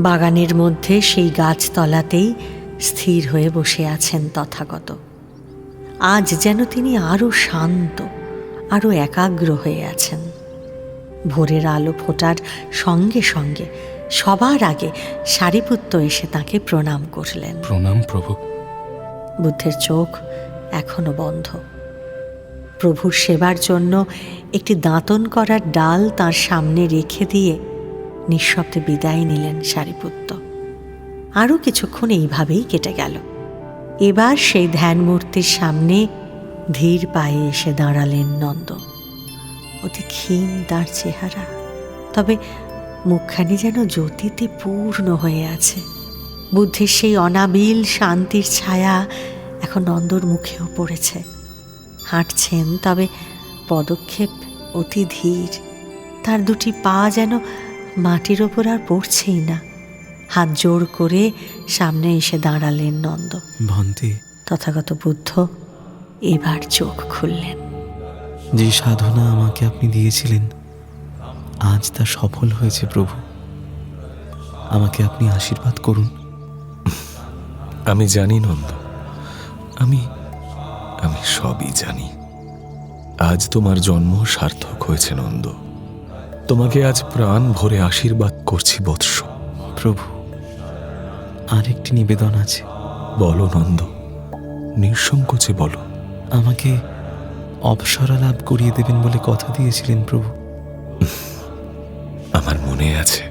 বাগানের মধ্যে সেই গাছতলাতেই স্থির হয়ে বসে আছেন তথাগত। আজ যেন তিনি আরো শান্ত, আরো একাগ্র হয়ে আছেন। ভোরের আলো ফোটার সঙ্গে সঙ্গে সবার আগে সারিপুত্র এসে তাকে প্রণাম করলেন। প্রণাম প্রভু। বুদ্ধের চোখ এখনো বন্ধ। প্রভুর সেবার জন্য একটি দাঁতন করার ডাল তার সামনে রেখে দিয়ে নিঃশব্দে বিদায় নিলেন সারিপুত্র। আরও কিছুক্ষণ এইভাবেই কেটে গেল। এবার সেই ধ্যান মূর্তির সামনে ধীর পায়ে এসে দাঁড়ালেন নন্দ। অতি ক্ষীণ তার চেহারা, তবে মুখখানি যেন জ্যোতিতে পূর্ণ হয়ে আছে। বুদ্ধের সেই অনাবিল শান্তির ছায়া এখন নন্দর মুখেও পড়েছে। হাঁটছেন, তবে পদক্ষেপ অতি ধীর। তার দুটি পা যেন মাটির ওপর আর পড়ছেই না। হাত জোড় করে সামনে এসে দাঁড়ালেন নন্দ। ভন্তে, তথাগত বুদ্ধ এবার চোখ খুললেন। যে সাধনা আমাকে আপনি দিয়েছিলেন আজ তা সফল হয়েছে প্রভু। আমাকে আপনি আশীর্বাদ করুন। আমি জানি নন্দ, আমি সবই জানি। আজ তোমার জন্ম সার্থক হয়েছে নন্দ। তোমাকে আজ প্রাণ ভরে আশীর্বাদ করছি বৎস। প্রভু, আরেকটি নিবেদন আছে। বলো নন্দ, নিঃসংকোচে বলো। আমাকে অপসরা লাভ করিয়ে দেবেন বলে কথা দিয়েছিলেন প্রভু। আমার মনে আছে,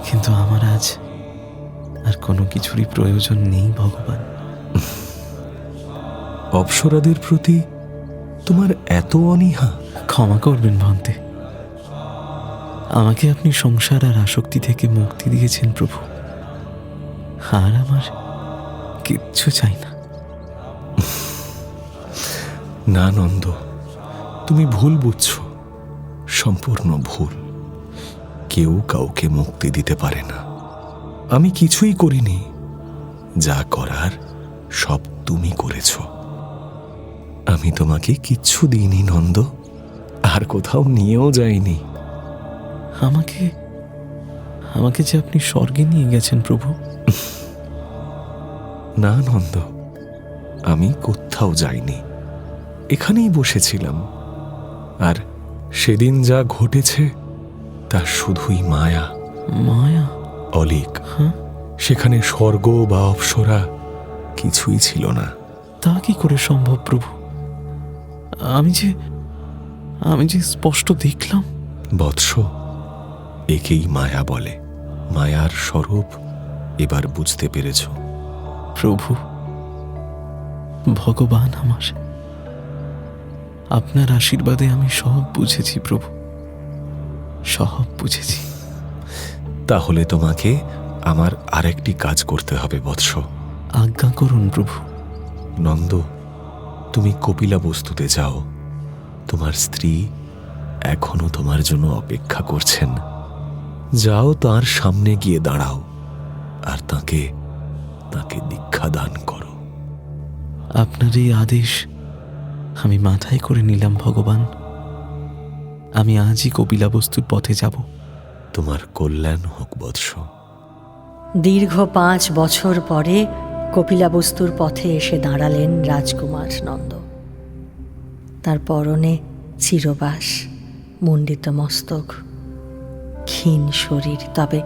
কিন্তু আমার আজ আর কোনো কিছুরই প্রয়োজন নেই ভগবান। অপ্সরাদের প্রতি তোমার এত অনীহা? ক্ষমা করবেন ভন্তে, আমাকে আপনি সংসার আর আসক্তি থেকে মুক্তি দিয়েছেন প্রভু। আর আমার কিচ্ছু চাই না। না নন্দ, তুমি ভুল বুঝছো, সম্পূর্ণ ভুল। কেউ কাউকে মুক্তি দিতে পারে না। আমি কিছুই করিনি। যা করার সব তুমি করেছ। আমি তোমাকে কিচ্ছু দিইনি নন্দ, আর কোথাও নিয়েও যাইনি। আমাকে যে আপনি স্বর্গে নিয়ে গেছেন প্রভু। না নন্দ, আমি কোথাও যাইনি, এখানেই বসেছিলাম। আর সেদিন যা ঘটেছে তা শুধুই মায়া। মায়া? অলীক, হ্যাঁ? সেখানে স্বর্গ বা অপ্সরা কিছুই ছিল না। তা কি করে সম্ভব প্রভু? আমি যে স্পষ্ট দেখলাম। বৎস, একেই মায়া বলে। মায়ার স্বরূপ এবার বুঝতে পেরেছ। প্রভু, ভগবান আমার, আপনার আশীর্বাদে আমি সব বুঝেছি প্রভু, সব বুঝেছি। তাহলে তোমাকে আমার আরেকটি কাজ করতে হবে বৎস। আজ্ঞা করুন প্রভু। নন্দ, তুমি কপিলা বস্তুতে যাও। তোমার স্ত্রী এখনো তোমার জন্য অপেক্ষা করছেন। যাও, তার সামনে গিয়ে দাঁড়াও আর তাকে দীক্ষা দান করো। আপনার এই আদেশ আমি মাথায় করে নিলাম ভগবান। আমি আজই কপিলা বস্তুর পথে যাব। তোমার কল্যাণ হোক বৎস। দীর্ঘ 5 বছর পরে কপিলাবস্তুর পথে এসে দাঁড়ালেন রাজকুমার নন্দ। তার পরনে চিরবাস, মুণ্ডিত মস্তক, ক্ষীণ শরীর, তবে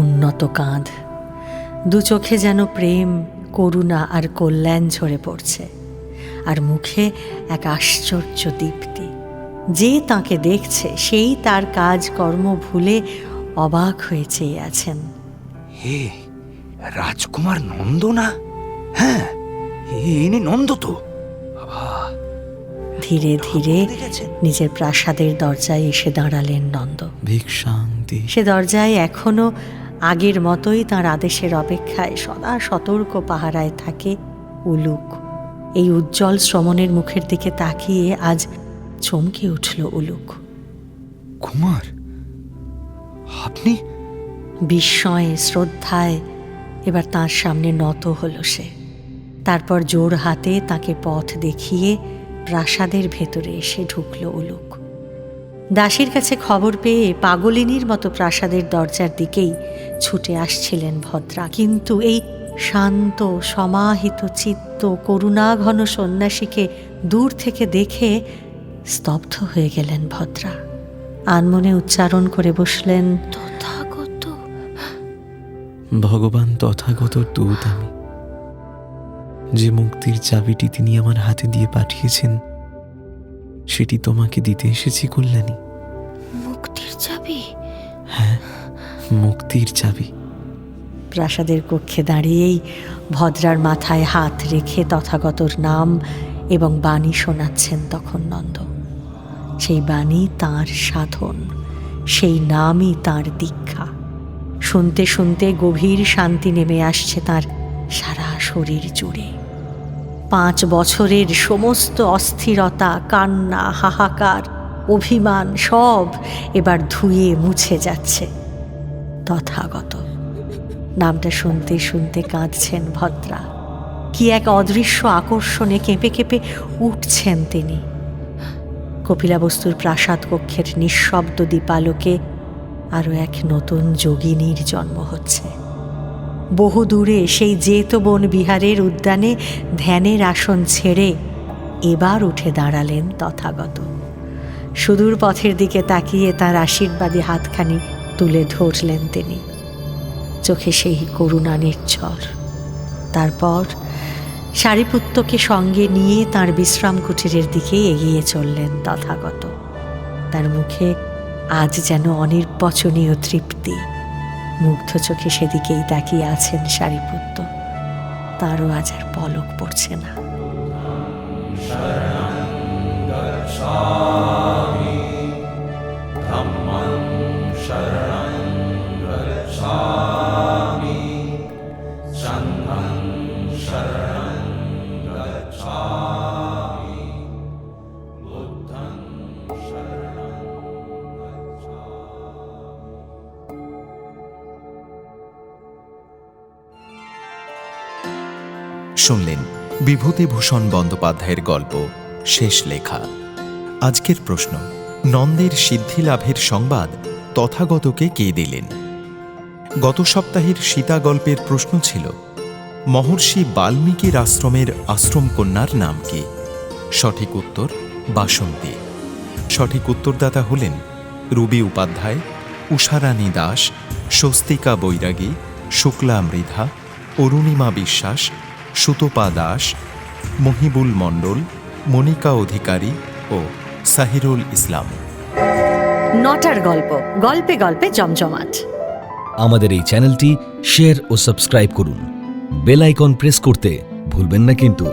উন্নত কাঁধ। দু চোখে যেন প্রেম, করুণা আর কল্যাণ ঝরে পড়ছে, আর মুখে এক আশ্চর্য দীপ্তি। যে তাকে দেখছে সেই তার কাজকর্ম ভুলে অবাক হয়ে চেয়ে আছেন। হে, রাজকুমার নন্দ না? হ্যাঁ, ইনি নন্দ তো। ধীরে ধীরে নিজের প্রাসাদের দরজায় এসে দাঁড়ালেন নন্দ। ভিক্ষান্তি। সে দরজায় এখনো আগের মতোই তার আদেশের অপেক্ষায় সদা সতর্ক পাহারায় থাকে উলুক। এই উজ্জ্বল শ্রমণের মুখের দিকে তাকিয়ে আজ চমকে উঠল উলুক। কুমার, আপনি? বিস্ময়ে, শ্রদ্ধায় এবার তার সামনে নত হল সে। তারপর জোর হাতে তাকে পথ দেখিয়ে প্রাসাদের ভেতরে এসে ঢুকল উলুক। দাসীর কাছে খবর পেয়ে পাগলিনীর মতো প্রাসাদের দরজার দিকেই ছুটে আসছিলেন ভদ্রা, কিন্তু এই শান্ত সমাহিত চিত্ত করুণাঘন সন্ন্যাসীকে দূর থেকে দেখে স্তব্ধ হয়ে গেলেন ভদ্রা। আনমনে উচ্চারণ করে বসলেন, তথাগত। ভগবান তথাগতর দূত আমি। যে মুক্তির চাবিটি তিনি আমার হাতে দিয়ে পাঠিয়েছেন সেটি তোমাকে দিতে এসেছি কল্যাণী। মুক্তির চাবি? হ্যাঁ, মুক্তির চাবি। প্রাসাদের কক্ষে দাঁড়িয়েই ভদ্রার মাথায় হাত রেখে তথাগতর নাম এবং বাণী শোনাচ্ছেন তখন নন্দ। সেই বাণী তাঁর সাধন, সেই নামই তাঁর দীক্ষা। শুনতে শুনতে গভীর শান্তি নেমে আসছে তার সারা শরীর জুড়ে। 5 বছরের সমস্ত অস্থিরতা, কান্না, হাহাকার, অভিমান সব এবার ধুয়ে মুছে যাচ্ছে। তথাগত নামটা শুনতে শুনতে কাঁদছেন ভদ্রা। কি এক অদৃশ্য আকর্ষণে কেঁপে কেঁপে উঠছেন তিনি। কপিলাবস্তুর প্রাসাদ কক্ষের নিঃশব্দ দীপালোকে আরও এক নতুন যোগিনীর জন্ম হচ্ছে। বহু দূরে সেই জেতবন বিহারের উদ্যানে ধ্যানের আসন ছেড়ে এবার উঠে দাঁড়ালেন তথাগত। সুদূর পথের দিকে তাকিয়ে তার আশীর্বাদী হাতখানি তুলে ধরলেন তিনি। চোখে সেই করুণা নির্ঝর। তারপর সারিপুত্তকে সঙ্গে নিয়ে তার বিশ্রাম কুটিরের দিকে এগিয়ে চললেন তথাগত। তার মুখে আজ যেন অনির্বচনীয় তৃপ্তি। মুগ্ধ চোখে সেদিকেই তাকিয়ে আছেন সারিপুত্ত। তারও আজ আর পলক পড়ছে না। শুনলেন বিভূতিভূষণ বন্দ্যোপাধ্যায়ের গল্প শেষ লেখা। আজকের প্রশ্ন, নন্দের সিদ্ধি লাভের সংবাদ তথাগতকে কে দিলেন? গত সপ্তাহের সীতা গল্পের প্রশ্ন ছিল, মহর্ষি বাল্মীকির আশ্রমের আশ্রমকন্যার নাম কি? সঠিক উত্তর বাসন্তী। সঠিক উত্তরদাতা হলেন রুবি উপাধ্যায়, উষারানী দাস, স্বস্তিকা বৈরাগী, শুক্লা মৃধা, অরুণিমা বিশ্বাস, সুতপা দাস, মহিবুল মণ্ডল, মনিকা অধিকারী ও সাহিরুল ইসলাম। 9টার গল্প, গল্পে গল্পে জমজমাট। আমাদের এই চ্যানেলটি শেয়ার ও সাবস্ক্রাইব করুন বেল আইকন প্রেস করতে ভুলবেন না কিন্তু।